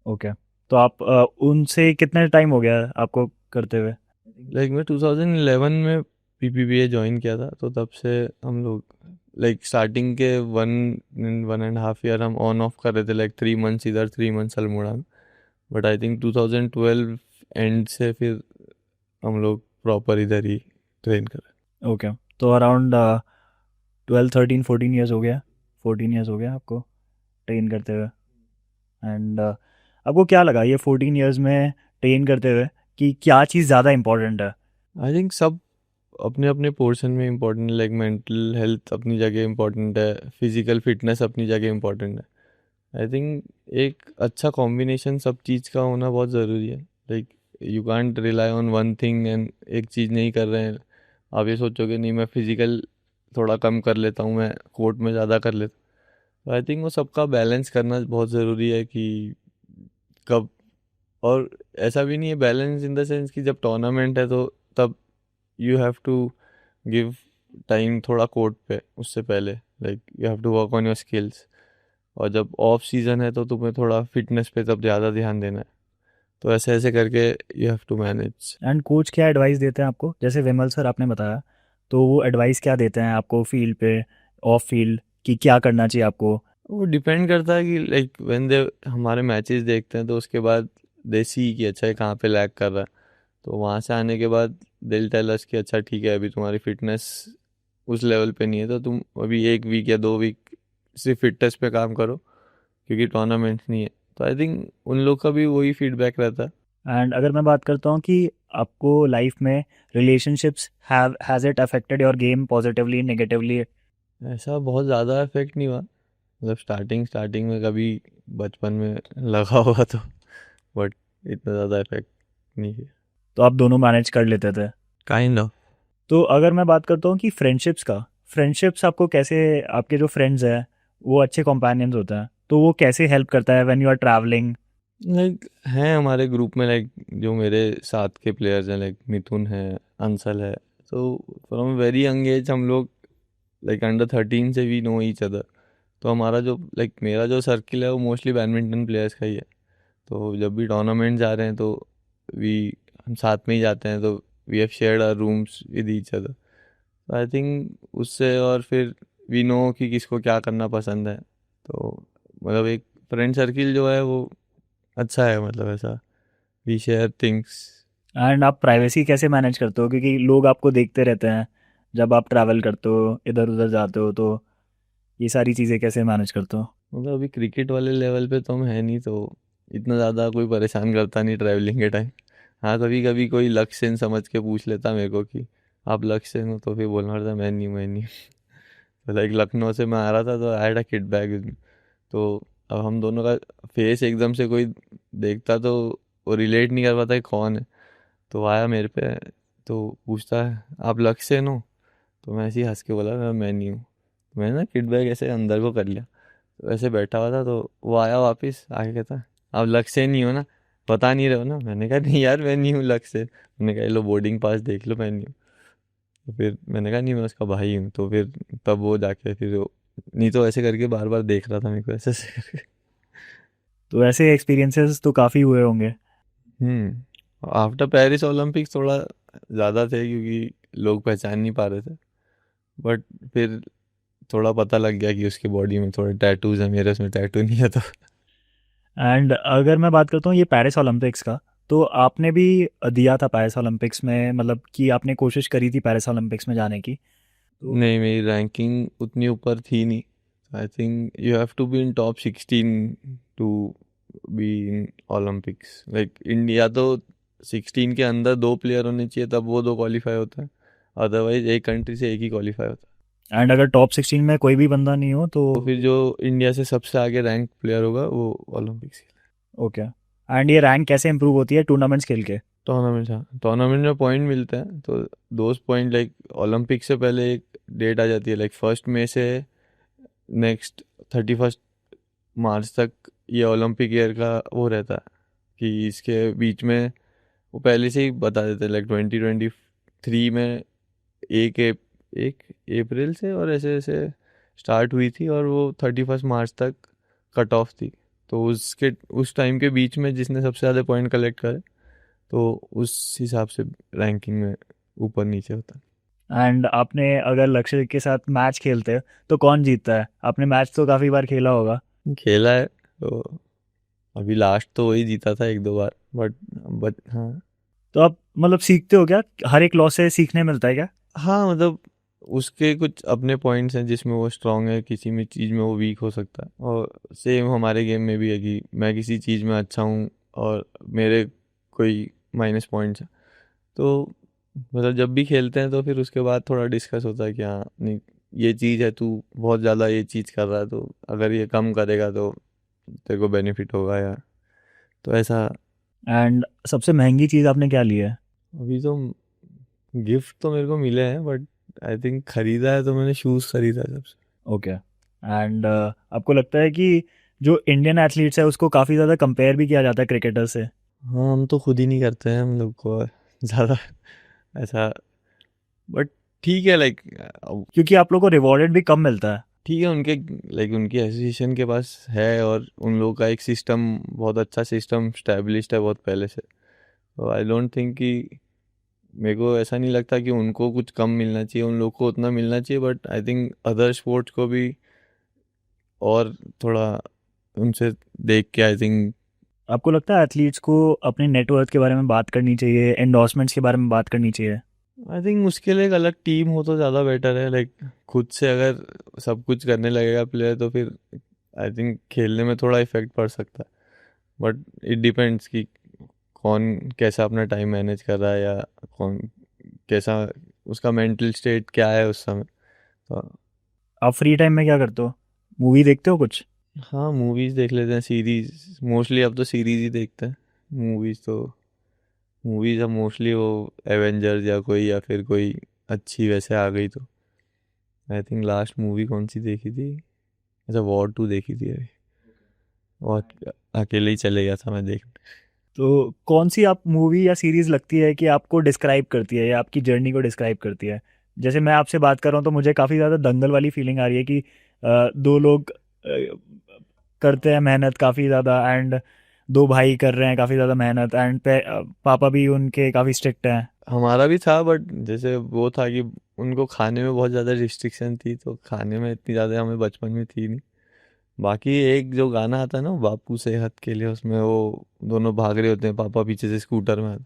ओके। तो आप उनसे कितने टाइम हो गया आपको करते हुए? लाइक मैं 2011 में पीपीबीए ज्वाइन किया था, तो तब से हम लोग लाइक स्टार्टिंग के 1.5 ईयर हम ऑन ऑफ कर रहे थे, लाइक 3 मंथ्स इधर 3 मंथ्स अल्मोड़ा में, बट आई थिंक 2012 एंड से फिर हम लोग प्रॉपर इधर ही ट्रेन कर रहे ओके। तो अराउंड 12 13 14 ईयर्स हो गया, 14 ईयर्स हो गया आपको ट्रेन करते हुए। एंड आपको क्या लगा ये 14 ईयर्स में ट्रेन करते हुए, कि क्या चीज़ ज़्यादा इम्पोर्टेंट है? हैं। आई थिंक सब अपने अपने पोर्शन में इम्पोर्टेंट है, लाइक मेंटल हेल्थ अपनी जगह इम्पोर्टेंट है, फिजिकल फिटनेस अपनी जगह इम्पोर्टेंट है। आई थिंक एक अच्छा कॉम्बिनेशन सब चीज़ का होना बहुत ज़रूरी है, like you can't rely on one thing and एक चीज़ नहीं कर रहे हैं, आप ये सोचोगे नहीं मैं फिजिकल थोड़ा कम कर लेता हूँ, मैं कोर्ट में ज़्यादा कर लेता हूँ। तो आई थिंक वो सबका बैलेंस करना बहुत ज़रूरी है कि कब, और ऐसा भी नहीं है बैलेंस इन द सेंस कि जब टूर्नामेंट है तो तब you have to give time थोड़ा कोर्ट पे, उससे पहले like you have to work on your skills, और जब ऑफ सीजन है तो तुम्हें थोड़ा फिटनेस पे तब ज़्यादा ध्यान देना है, तो ऐसे ऐसे करके you have to manage. And coach क्या एडवाइस देते हैं आपको, जैसे विमल सर आपने बताया, तो वो एडवाइस क्या देते हैं आपको फील्ड पे, ऑफ फील्ड, कि क्या करना चाहिए आपको? वो डिपेंड करता है कि लाइक व्हेन दे हमारे मैचेस देखते हैं तो उसके बाद दे सी कि अच्छा है कहाँ पे लैग कर रहा है, तो वहाँ से आने के बाद दिल टेल अस कि अच्छा ठीक है अभी तुम्हारी फिटनेस उस लेवल पे नहीं है, तो तुम अभी 1 वीक या 2 वीक सिर्फ फिटनेस पे काम करो क्योंकि टूर्नामेंट नहीं है। तो आई थिंक उन लोग का भी वही फीडबैक रहता है। एंड अगर मैं बात करता हूँ कि आपको लाइफ में relationships has it affected your game positively negatively? ऐसा बहुत ज़्यादा इफेक्ट नहीं हुआ, मतलब स्टार्टिंग स्टार्टिंग में कभी बचपन में लगा हुआ तो, बट इतना ज़्यादा इफेक्ट नहीं किया। तो आप दोनों मैनेज कर लेते थे? Kind of. तो अगर मैं बात करता हूँ कि फ्रेंडशिप्स का, फ्रेंडशिप्स आपको कैसे, आपके जो फ्रेंड्स हैं वो अच्छे कंपेनियंस होते हैं, तो वो कैसे हेल्प करता है when you are travelling? Like हैं हमारे ग्रुप में, लाइक जो मेरे साथ के प्लेयर्स हैं, लाइक मिथुन है, अंसल है, तो फ्रॉम वेरी यंग एज हम लोग लाइक अंडर 13 से वी नो ईच अदर। तो हमारा जो लाइक मेरा जो सर्किल है वो मोस्टली बैडमिंटन प्लेयर्स का ही है। तो जब भी टूर्नामेंट जा रहे हैं तो वी हम साथ में ही जाते हैं, तो we have shared our rooms with each other. तो आई थिंक उससे और फिर वी नो कि किसको क्या करना पसंद है। तो मतलब एक फ्रेंड सर्किल जो है वो अच्छा है, मतलब ऐसा वी शेयर थिंग्स। एंड आप प्राइवेसी कैसे मैनेज करते हो, क्योंकि लोग आपको देखते रहते हैं जब आप ट्रैवल करते हो, इधर उधर जाते हो, तो ये सारी चीज़ें कैसे मैनेज करते हो? मतलब अभी क्रिकेट वाले लेवल पे तो हम है नहीं, तो इतना ज़्यादा कोई परेशान करता नहीं ट्रैवलिंग के टाइम। हाँ, कभी कभी कोई लक्ष्य सेन समझ के पूछ लेता मेरे को कि आप लक्ष्य सेन हो, तो फिर बोलना पड़ता मैं नहीं हूँ, मैं नहीं हूँ। तो लाइक लखनऊ से मैं आ रहा था तो I had a kit bag. तो अब हम दोनों का फेस एकदम से कोई देखता तो वो रिलेट नहीं कर पाता कि कौन है। तो वो आया मेरे पे, तो पूछता है आप लक्ष्य सेन हो? तो मैं ऐसे ही हंस के बोला मैं नहीं हूँ। मैंने ना किट बैग ऐसे अंदर को कर लिया। तो ऐसे बैठा हुआ था, तो वो आया वापस आके कहता आप लक्ष्य सेन नहीं हो ना, बता नहीं रहे हो ना? मैंने कहा नहीं यार मैं नहीं हूँ लक्ष्य सेन। मैंने कहा ये लो बोर्डिंग पास देख लो, मैं नहीं हूँ। तो फिर मैंने कहा नहीं मैं उसका भाई हूँ। तो फिर तब वो जाके फिर नहीं तो ऐसे करके बार बार देख रहा था मेरे को ऐसे ऐसे करके। तो ऐसे एक्सपीरियंसेस तो काफ़ी हुए होंगे। आफ्टर पेरिस ओलंपिक्स थोड़ा ज़्यादा थे क्योंकि लोग पहचान नहीं पा रहे थे। बट फिर थोड़ा पता लग गया कि उसकी बॉडी में थोड़े टैटूज है, मेरे उसमें टैटू नहीं है। तो एंड अगर मैं बात करता हूँ ये पेरिस ओलंपिक्स का, तो आपने भी दिया था पेरिस ओलंपिक्स में, मतलब कि आपने कोशिश करी थी पेरिस ओलंपिक्स में जाने की? तो नहीं, मेरी रैंकिंग उतनी ऊपर थी नहीं। I think you have to be in top 16 to be in Olympics. Like India तो 16 के अंदर 2 प्लेयर होने चाहिए तब वो 2 क्वालिफाई होता है। अदरवाइज एक कंट्री से एक ही क्वालिफाई होता है। एंड अगर टॉप 16 में कोई भी बंदा नहीं हो तो? तो फिर जो इंडिया से सबसे आगे रैंक प्लेयर होगा वो ओलंपिक्स। ओके। एंड ये रैंक कैसे इंप्रूव होती है टूर्नामेंट्स खेल के? टूर्नामेंट, हाँ टूर्नामेंट में पॉइंट मिलते हैं, तो दोस्त पॉइंट लाइक ओलंपिक से पहले एक डेट आ जाती है, लाइक 1 मई से नेक्स्ट 31 मार्च तक ये ओलंपिक ईयर का वो रहता है कि इसके बीच में वो पहले से ही बता देते हैं लाइक 2023 में एक अप्रैल से और ऐसे ऐसे स्टार्ट हुई थी और वो 31 मार्च तक कट ऑफ थी। तो उसके उस टाइम के बीच में जिसने सबसे ज़्यादा पॉइंट कलेक्ट करे तो उस हिसाब से रैंकिंग में ऊपर नीचे होता एंड आपने अगर लक्ष्य के साथ मैच खेलते हैं तो कौन जीतता है? आपने मैच तो काफ़ी बार खेला होगा। है। खेला है तो अभी लास्ट तो वही जीता था 1-2 बार, बट हाँ। तो आप मतलब सीखते हो क्या? हर एक लॉस से सीखने मिलता है क्या? हाँ मतलब उसके कुछ अपने पॉइंट्स हैं जिसमें वो स्ट्रांग है, किसी में चीज़ में वो वीक हो सकता है। और सेम हमारे गेम में भी है कि मैं किसी चीज़ में अच्छा हूँ और मेरे कोई माइनस पॉइंट्स हैं। तो मतलब जब भी खेलते हैं तो फिर उसके बाद थोड़ा डिस्कस होता है कि हाँ नहीं ये चीज़ है, तू बहुत ज़्यादा ये चीज़ कर रहा है, तो अगर ये कम करेगा तो तेरे को बेनिफिट होगा यार। तो ऐसा। एंड सबसे महंगी चीज़ आपने क्या ली है? अभी तो गिफ्ट तो मेरे को मिले हैं, बट आई थिंक खरीदा है तो मैंने शूज़ खरीदा है सबसे। ओके। एंड आपको लगता है कि जो इंडियन एथलीट्स है उसको काफ़ी ज़्यादा कंपेयर भी किया जाता है क्रिकेटर से? हाँ, हम तो खुद ही नहीं करते हैं हम लोग को ज़्यादा ऐसा। बट ठीक है लाइक क्योंकि आप लोग को रिवॉर्डेड भी कम मिलता है। ठीक है उनके लाइक उनकी एसोसिएशन के पास है और उन लोगों का एक सिस्टम बहुत अच्छा सिस्टम स्टैब्लिश्ड है बहुत पहले से। तो आई डोंट थिंक कि मेरे को ऐसा नहीं लगता कि उनको कुछ कम मिलना चाहिए, उन लोग को उतना मिलना चाहिए। But I think other sports को भी और थोड़ा उनसे देख के आई थिंक। आपको लगता है एथलीट्स को अपने नेटवर्थ के बारे में बात करनी चाहिए, एंडोर्समेंट्स के बारे में बात करनी चाहिए? आई थिंक उसके लिए एक अलग टीम हो तो ज़्यादा बेटर है। लाइक खुद से अगर सब कुछ करने लगेगा प्लेयर तो फिर आई थिंक खेलने में थोड़ा इफेक्ट पड़ सकता है। बट इट डिपेंड्स कि कौन कैसा अपना टाइम मैनेज कर रहा है या कौन कैसा उसका मेंटल स्टेट क्या है उस समय। तो आप फ्री टाइम में क्या करते हो? मूवी देखते हो कुछ? हाँ, मूवीज़ देख लेते हैं, सीरीज मोस्टली अब तो सीरीज ही देखते हैं। मूवीज़ अब मोस्टली वो एवेंजर्स या कोई या फिर कोई अच्छी वैसे आ गई तो। आई थिंक लास्ट मूवी कौन सी देखी थी, अच्छा वॉर 2 देखी थी अभी। और अकेले ही चले गया था मैं देख। तो कौन सी आप मूवी या सीरीज लगती है कि आपको डिस्क्राइब करती है या आपकी जर्नी को डिस्क्राइब करती है? जैसे मैं आपसे बात कर रहा हूँ तो मुझे काफ़ी ज़्यादा दंगल वाली फीलिंग आ रही है कि दो लोग करते हैं मेहनत काफ़ी ज़्यादा, एंड दो भाई कर रहे हैं काफ़ी ज़्यादा मेहनत, एंड पापा भी उनके काफ़ी स्ट्रिक्ट हैं। हमारा भी था, बट जैसे वो था कि उनको खाने में बहुत ज़्यादा रिस्ट्रिक्शन थी, तो खाने में इतनी ज़्यादा हमें बचपन में थी नहीं। बाकी एक जो गाना आता है ना, बापू सेहत के लिए, उसमें वो दोनों भाग रहे होते हैं, पापा पीछे से स्कूटर में आते।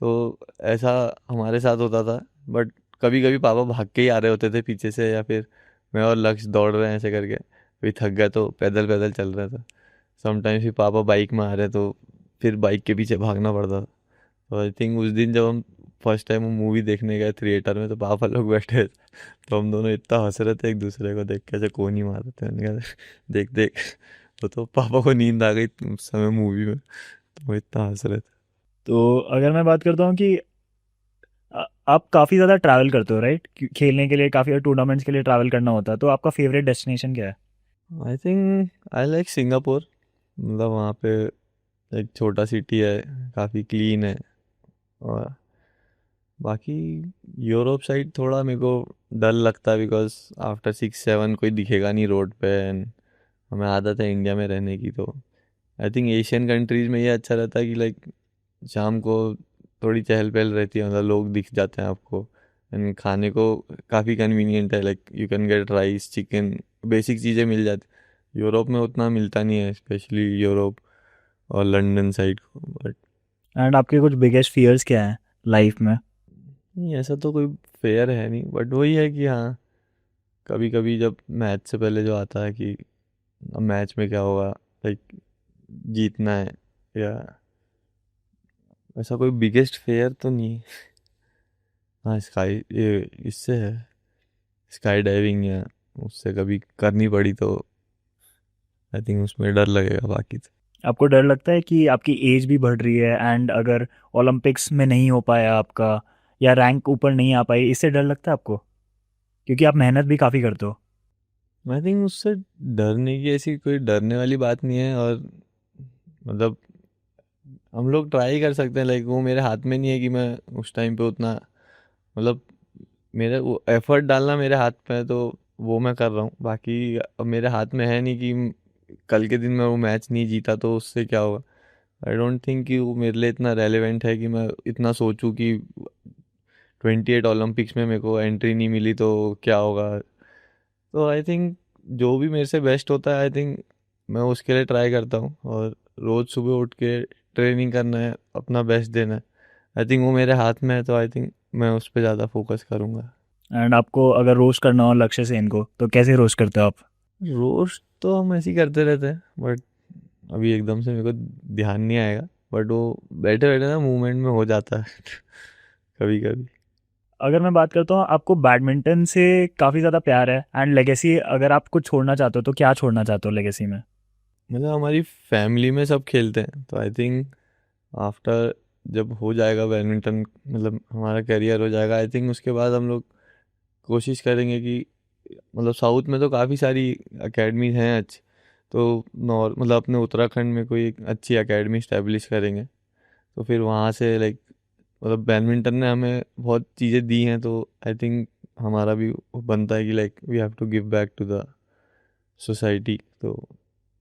तो ऐसा हमारे साथ होता था, बट कभी कभी पापा भाग के ही आ रहे होते थे पीछे से, या फिर मैं और लक्ष्य दौड़ रहे हैं ऐसे करके, कभी थक गए तो पैदल पैदल चल रहा था। समटाइम्स फिर पापा बाइक में आ रहे तो फिर बाइक के पीछे भागना पड़ता था। तो आई थिंक उस दिन जब हम फर्स्ट टाइम मूवी देखने गए थिएटर में, तो पापा लोग बैठे थे, तो हम दोनों इतना हंस रहे थे एक दूसरे को देख के, ऐसे कौन ही मार रहे थे। मैंने कहा देख देख, वो तो पापा को नींद आ गई उस समय मूवी में, तो वो इतना हंस रहे थे। तो अगर मैं बात करता हूँ कि आप काफ़ी ज़्यादा ट्रैवल करते हो राइट, खेलने के लिए काफ़ी टूर्नामेंट्स के लिए ट्रैवल करना होता है, तो आपका फेवरेट डेस्टिनेशन क्या है? I think I like Singapore. मतलब वहाँ पे एक छोटा सिटी है, काफ़ी क्लीन है। और बाकी यूरोप साइड थोड़ा मेरे को डर लगता है, बिकॉज आफ्टर 6-7 कोई दिखेगा नहीं रोड पे, एंड हमें आदत है इंडिया में रहने की। तो आई थिंक एशियन कंट्रीज में ये अच्छा रहता है कि लाइक शाम को थोड़ी चहल पहल रहती है, मतलब लोग दिख जाते हैं आपको, एंड खाने को काफ़ी कन्वीनियंट है, like you can get rice chicken, basic चीज़ें मिल जाती। यूरोप में उतना मिलता नहीं है, स्पेशली यूरोप और लंदन साइड को। बट एंड आपके कुछ बिगेस्ट फियर्स क्या हैं लाइफ में? नहीं, ऐसा तो कोई फेयर है नहीं, बट वही है कि हाँ, कभी कभी जब मैच से पहले जो आता है कि अब मैच में क्या होगा, लाइक जीतना है, या ऐसा कोई बिगेस्ट फेयर तो नहीं है। हाँ, स्काई ये इससे है, स्काई डाइविंग, या उससे कभी करनी पड़ी तो आई थिंक उसमें डर लगेगा, बाकी तो आपको डर लगता है कि आपकी एज भी बढ़ रही है, एंड अगर ओलंपिक्स में नहीं हो पाया आपका, या रैंक ऊपर नहीं आ पाई, इससे डर लगता है आपको? क्योंकि आप मेहनत भी काफ़ी करते हो। आई थिंक उससे डरने की ऐसी कोई डरने वाली बात नहीं है। और मतलब हम लोग ट्राई कर सकते हैं, लाइक वो मेरे हाथ में नहीं है कि मैं उस टाइम पे उतना, मतलब मेरे वो एफर्ट डालना मेरे हाथ में है, तो वो मैं कर रहा हूँ। बाकी अब मेरे हाथ में है नहीं कि कल के दिन में वो मैच नहीं जीता तो उससे क्या होगा। आई डोंट थिंक कि वो मेरे लिए इतना रेलेवेंट है कि मैं इतना सोचूं कि 28 ओलंपिक्स में मेरे को एंट्री नहीं मिली तो क्या होगा। तो आई थिंक जो भी मेरे से बेस्ट होता है, आई थिंक मैं उसके लिए ट्राई करता हूँ, और रोज़ सुबह उठ के ट्रेनिंग करना है, अपना बेस्ट देना है। आई थिंक वो मेरे हाथ में है, तो आई थिंक मैं उस पर ज़्यादा फोकस करूँगा। एंड आपको अगर रोस्ट करना हो लक्ष्य सेन को, तो कैसे रोस्ट करते हो आप? रोस्ट तो हम ऐसे ही करते रहते हैं, बट अभी एकदम से मेरे को ध्यान नहीं आएगा। बट वो बैठे बैठे ना मूवमेंट में हो जाता है कभी कभी। अगर मैं बात करता हूँ, आपको बैडमिंटन से काफ़ी ज़्यादा प्यार है, एंड लेगेसी अगर आप कुछ छोड़ना चाहते हो तो क्या छोड़ना चाहते हो लेगेसी में? मतलब हमारी फैमिली में सब खेलते हैं, तो आई थिंक आफ्टर जब हो जाएगा बैडमिंटन, मतलब हमारा करियर हो जाएगा, आई थिंक उसके बाद हम लोग कोशिश करेंगे कि मतलब साउथ में तो काफ़ी सारी एकेडमीज हैं अच्छी, तो मतलब अपने उत्तराखंड में कोई एक अच्छी एकेडमी इस्टेब्लिश करेंगे। तो फिर वहाँ से लाइक मतलब बैडमिंटन ने हमें बहुत चीज़ें दी हैं, तो आई थिंक हमारा भी वो बनता है कि like we have to give back to the society. तो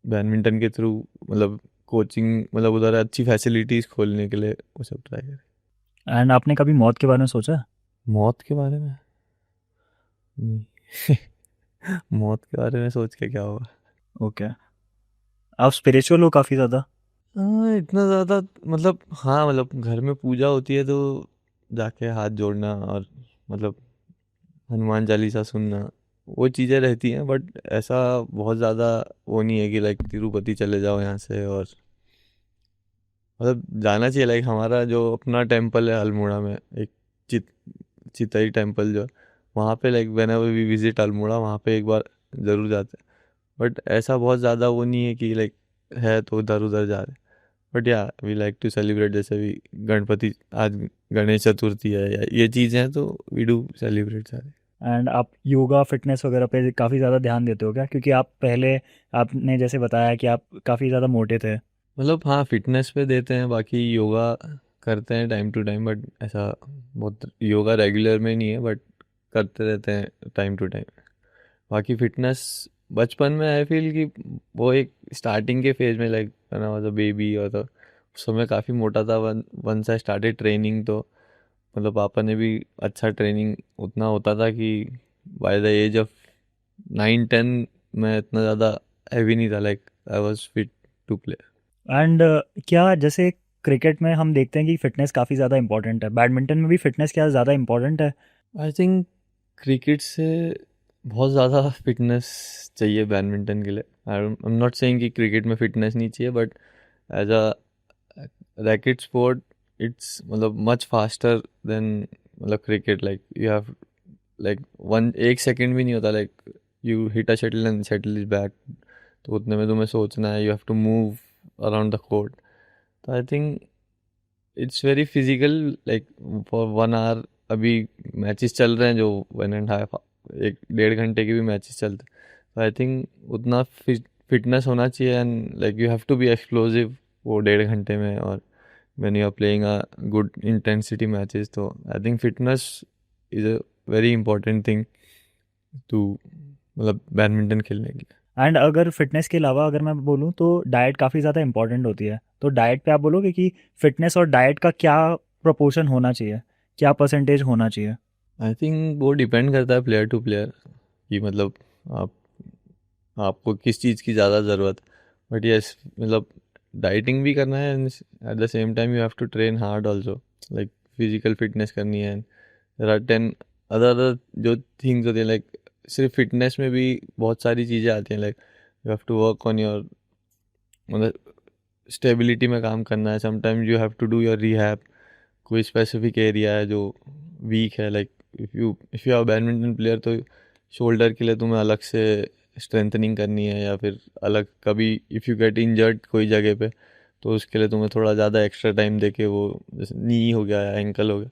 बैडमिंटन के थ्रू मतलब कोचिंग, मतलब उधर अच्छी फैसिलिटीज़ खोलने के लिए वो सब ट्राई करें। एंड आपने कभी मौत के बारे में सोचा? मौत के बारे में नहीं। मौत के बारे में सोच के क्या होगा। ओके, आप स्पिरिचुअल हो काफ़ी ज़्यादा? हाँ, इतना ज़्यादा मतलब, हाँ मतलब घर में पूजा होती है तो जाके हाथ जोड़ना, और मतलब हनुमान चालीसा सुनना, वो चीज़ें रहती हैं। बट ऐसा बहुत ज़्यादा वो नहीं है कि लाइक तिरुपति चले जाओ यहाँ से, और मतलब जाना चाहिए। लाइक हमारा जो अपना टेम्पल है अल्मोड़ा में, एक चित चितई टेम्पल जो है, वहाँ पे like whenever we visit Almora, वहाँ पे एक बार ज़रूर जाते हैं। बट ऐसा बहुत ज़्यादा वो नहीं है कि लाइक है तो उधर उधर जा रहे। बट या वी लाइक टू सेलिब्रेट, जैसे भी गणपति, आज गणेश चतुर्थी है या ये चीज़ें हैं, तो वी डू सेलिब्रेट सारे। एंड आप योगा फिटनेस वगैरह पे काफ़ी ज़्यादा ध्यान देते हो क्या? क्योंकि आप पहले, आपने जैसे बताया कि आप काफ़ी ज़्यादा मोटे थे। मतलब हाँ, फिटनेस पे देते हैं, बाकी योगा करते हैं टाइम टू टाइम, बट ऐसा बहुत योगा रेगुलर में नहीं है। बट करते रहते हैं टाइम टू टाइम। बाकी फिटनेस बचपन में आई फील कि वो एक स्टार्टिंग के फेज में like when I was a baby और तो उस समय काफ़ी मोटा था। वंस आई स्टार्टेड ट्रेनिंग तो मतलब पापा ने भी अच्छा ट्रेनिंग उतना होता था कि बाय द एज ऑफ 9-10 मैं इतना ज़्यादा हैवी नहीं था, like I was fit to play. And क्या जैसे क्रिकेट में हम देखते हैं कि फिटनेस काफ़ी ज़्यादा इंपॉर्टेंट है, बैडमिंटन में भी फिटनेस क्या ज़्यादा इंपॉर्टेंट है? आई थिंक क्रिकेट से बहुत ज़्यादा फिटनेस चाहिए बैडमिंटन के लिए। आई एम नॉट सेइंग कि क्रिकेट में फिटनेस नहीं चाहिए, but as a racket sport it's मतलब मच फास्टर देन मतलब cricket. Like you have like one एक सेकंड भी नहीं होता, like you hit a shuttle and shuttle is back. तो उतने में तुम्हें सोचना है, you have to move around the court. तो I think it's very physical, like for 1 hour अभी मैचेस चल रहे हैं जो 1.5 एक 1.5 घंटे के भी मैचेस चलते हैं। तो आई थिंक उतना फिटनेस होना चाहिए and like you have to be explosive वो 1.5 घंटे में। और when you are playing a good intensity matches, तो I think fitness is a very important thing to मतलब बैडमिंटन खेलने के लिए। एंड अगर फिटनेस के अलावा अगर मैं बोलूँ तो डाइट काफ़ी ज़्यादा इंपॉर्टेंट होती है, तो डाइट पे आप बोलोगे कि फिटनेस और डाइट का क्या प्रोपोर्शन होना चाहिए, क्या परसेंटेज होना चाहिए? आई थिंक वो डिपेंड करता है प्लेयर टू प्लेयर कि मतलब आप आपको किस चीज़ की ज़्यादा ज़रूरत। बट यस मतलब डाइटिंग भी करना है, at the same time you have to train hard also, like physical fitness करनी है। देयर आर 10 अदर जो थिंग्स होती है, लाइक सिर्फ फिटनेस में भी बहुत सारी चीज़ें आती हैं। Like you have to work on your मतलब स्टेबिलिटी में काम करना है। Sometimes you have to do your rehab. कोई स्पेसिफिक एरिया है जो वीक है, like if you are badminton player तो शोल्डर के लिए तुम्हें अलग से स्ट्रेंथनिंग करनी है, या फिर अलग कभी इफ़ यू गेट इंजर्ड कोई जगह पे तो उसके लिए तुम्हें थोड़ा ज़्यादा एक्स्ट्रा टाइम देके वो जैसे नी हो गया या एंकल हो गया,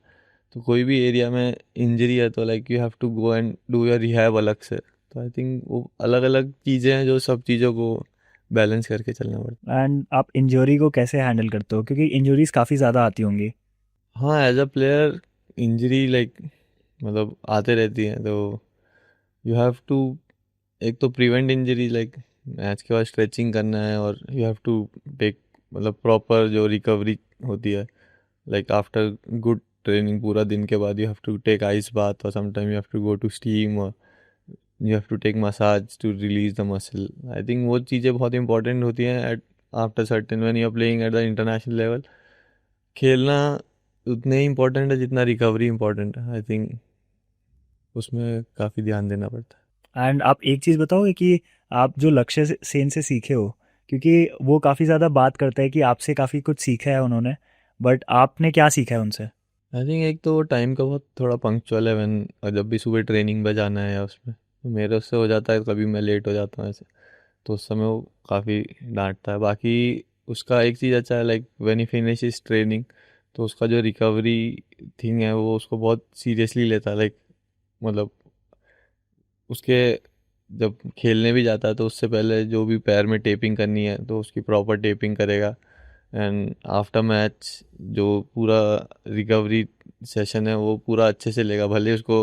तो कोई भी एरिया में इंजरी है तो like you have to go and do your rehab अलग से। तो आई थिंक वो अलग अलग चीज़ें हैं जो सब चीज़ों को बैलेंस करके चलना पड़ता एंड आप इंजरी को कैसे हैंडल करते हो, क्योंकि इंजरीज काफ़ी ज़्यादा आती होंगी? है। हाँ, as a player injury like मतलब आते रहती हैं, तो यू हैव टू एक तो प्रिवेंट इंजरी, लाइक मैच के बाद स्ट्रेचिंग करना है, और यू हैव टू टेक मतलब प्रॉपर जो रिकवरी होती है, लाइक आफ्टर गुड ट्रेनिंग पूरा दिन के बाद you have to take ice bath, और sometime you have to go to steam, और you have to take massage to release the muscle. I think वो चीज़ें बहुत इंपॉर्टेंट होती हैं at after certain when you are playing at the international level. खेलना उतने ही important है जितना रिकवरी इंपॉर्टेंट है। आई थिंक उसमें काफ़ी ध्यान देना पड़ता है। एंड आप एक चीज़ बताओगे कि आप जो सेन से सीखे हो, क्योंकि वो काफ़ी ज़्यादा बात करता है कि आपसे काफ़ी कुछ सीखा है उन्होंने, बट आपने क्या सीखा है उनसे? आई थिंक एक तो वो टाइम का बहुत थोड़ा पंक्चुअल है व्हेन जब भी सुबह ट्रेनिंग में जाना है या उसमें, तो मेरे उससे हो जाता है कभी मैं लेट हो जाता हूँ ऐसे, तो उस समय वो काफ़ी डांटता है। बाकी उसका एक चीज़ अच्छा है, like when he finish training तो उसका जो रिकवरी थिंग है वो उसको बहुत सीरियसली लेता है। लाइक मतलब उसके जब खेलने भी जाता है तो उससे पहले जो भी पैर में टेपिंग करनी है तो उसकी प्रॉपर टेपिंग करेगा। एंड आफ्टर मैच जो पूरा रिकवरी सेशन है वो पूरा अच्छे से लेगा, भले उसको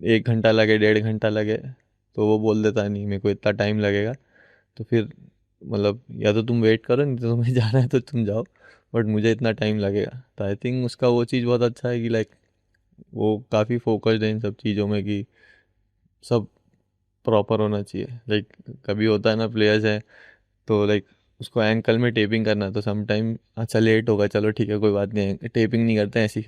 1 घंटा लगे 1.5 घंटा लगे, तो वो बोल देता है नहीं मेरे को इतना टाइम लगेगा। तो फिर मतलब या तो तुम वेट करो, नहीं तो तुम्हें जाना है तो तुम जाओ, बट मुझे इतना टाइम लगेगा। तो आई थिंक उसका वो चीज़ बहुत अच्छा है कि लाइक वो काफ़ी फोकस्ड है इन सब चीज़ों में कि सब प्रॉपर होना चाहिए। लाइक कभी होता है ना प्लेयर्स है तो लाइक उसको एंकल में टेपिंग करना है तो सम टाइम अच्छा लेट होगा, चलो ठीक है कोई बात नहीं है टेपिंग नहीं करते हैं ऐसी।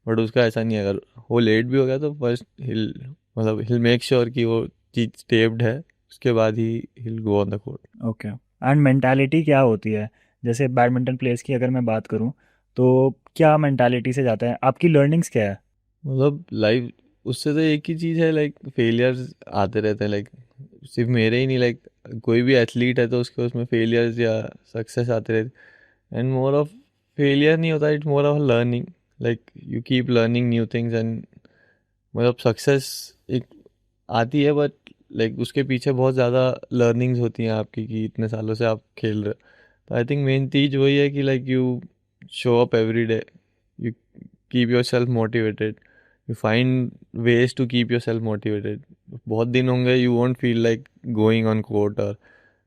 बट उसका ऐसा नहीं है, अगर वो लेट भी हो गया तो फर्स्ट हिल मतलब हिल मेक श्योर कि वो चीज़ टेप्ड है, उसके बाद ही he'll go on the court. Okay. And mentality क्या होती है, जैसे बैडमिंटन प्लेयर्स की अगर मैं बात करूं तो क्या मेंटालिटी से जाता है, आपकी लर्निंग्स क्या है? मतलब लाइफ उससे तो एक ही चीज़ है, लाइक फेलियर्स आते रहते हैं। लाइक सिर्फ मेरे ही नहीं, लाइक कोई भी एथलीट है तो उसके उसमें फेलियर्स या सक्सेस आते रहते। एंड मोर ऑफ फेलियर नहीं होता, it's more of learning. Like you keep learning new things and मतलब सक्सेस एक आती है, बट लाइक उसके पीछे बहुत ज़्यादा लर्निंग्स होती हैं आपकी कि इतने सालों से आप खेल रहे हो। तो आई थिंक मेन चीज़ वही है कि like you show up every day, you keep yourself motivated, you find ways to keep yourself motivated. बहुत दिन होंगे you won't feel like going on court, और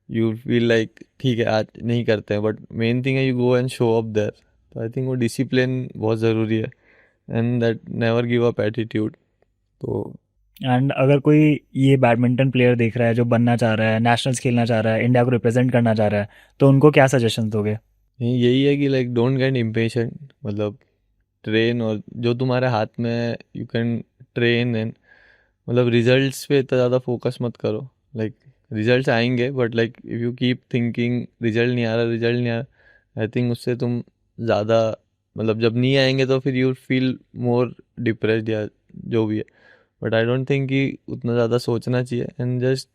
यू फील लाइक ठीक है आज नहीं करते हैं, बट मेन थिंग है you go and show up there. तो आई थिंक वो डिसिप्लिन बहुत ज़रूरी है, and that never give up attitude. तो एंड अगर कोई ये बैडमिंटन प्लेयर देख रहा है जो बनना चाह रहा है, नेशनल्स खेलना चाह रहा है, इंडिया को रिप्रेजेंट करना चाह रहा है, तो उनको क्या सजेशन दोगे? नहीं, यही है कि लाइक डोंट गेट इम्पेशेंट. मतलब ट्रेन, और जो तुम्हारे हाथ में है यू कैन ट्रेन. एंड मतलब रिजल्ट्स पे इतना ज़्यादा फोकस मत करो. लाइक रिजल्ट्स आएंगे, but like if you keep thinking result नहीं आ रहा, रिजल्ट नहीं आ रहा, आई थिंक उससे तुम ज़्यादा, मतलब जब नहीं आएंगे तो फिर यू फील मोर डिप्रेस्ड या जो भी है. बट आई डोंट थिंक कि उतना ज़्यादा सोचना चाहिए, and just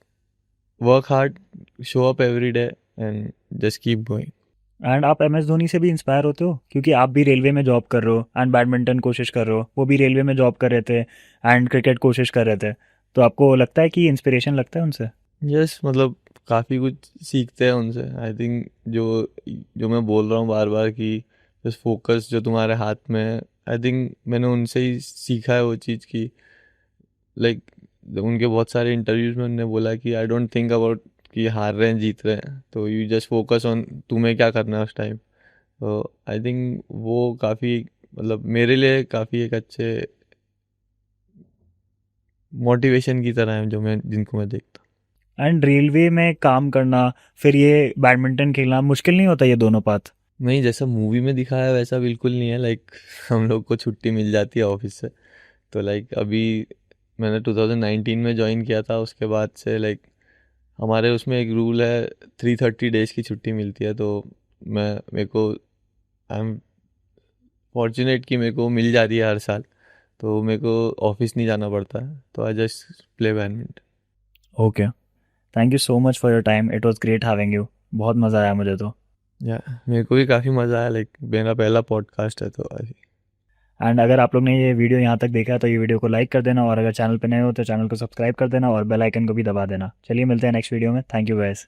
work hard, show up every day, and just keep going. And आप एम एस धोनी से भी इंस्पायर होते हो, क्योंकि आप भी रेलवे में जॉब कर रहे हो एंड बैडमिंटन कोशिश कर रहे हो, वो भी रेलवे में जॉब कर रहे थे एंड क्रिकेट कोशिश कर रहे थे, तो आपको लगता है कि इंस्पिरेशन लगता है उनसे? यस, मतलब काफ़ी कुछ सीखते हैं उनसे. आई थिंक जो जो मैं बोल रहा हूँ बार बार कि जस्ट फोकस जो तुम्हारे हाथ में है, आई थिंक मैंने उनसे ही सीखा है वो चीज़ की. लाइक उनके बहुत सारे इंटरव्यूज में उन्होंने बोला कि आई डोंट थिंक अबाउट कि हार रहे हैं जीत रहे हैं, तो यू जस्ट फोकस ऑन तुम्हें क्या करना है उस टाइम. तो आई थिंक वो काफ़ी, मतलब मेरे लिए काफ़ी एक अच्छे मोटिवेशन की तरह है जो मैं जिनको मैं देखता एंड रेलवे में काम करना फिर ये बैडमिंटन खेलना मुश्किल नहीं होता ये दोनों पाथ? हूँ. नहीं, जैसा मूवी में दिखाया है वैसा बिल्कुल नहीं है. लाइक हम लोग को छुट्टी मिल जाती है ऑफिस से. तो लाइक अभी मैंने 2019 में ज्वाइन किया था, उसके बाद से लाइक हमारे उसमें एक रूल है 330 डेज की छुट्टी मिलती है. तो मेरे को आई एम फॉर्चुनेट कि मेरे को मिल जा रही है हर साल, तो मेरे को ऑफिस नहीं जाना पड़ता है. तो I just play badminton. Okay, thank you so much for your time, it was great having you, बहुत मज़ा आया मुझे तो। या मेरे को भी काफ़ी मज़ा आया. लाइक मेरा पहला पॉडकास्ट है, तो एंड अगर आप लोग ने ये वीडियो यहाँ तक देखा है तो ये वीडियो को लाइक कर देना, और अगर चैनल पे नए हो तो चैनल को सब्सक्राइब कर देना और बेल आइकन को भी दबा देना। चलिए मिलते हैं नेक्स्ट वीडियो में, थैंक यू गाइस।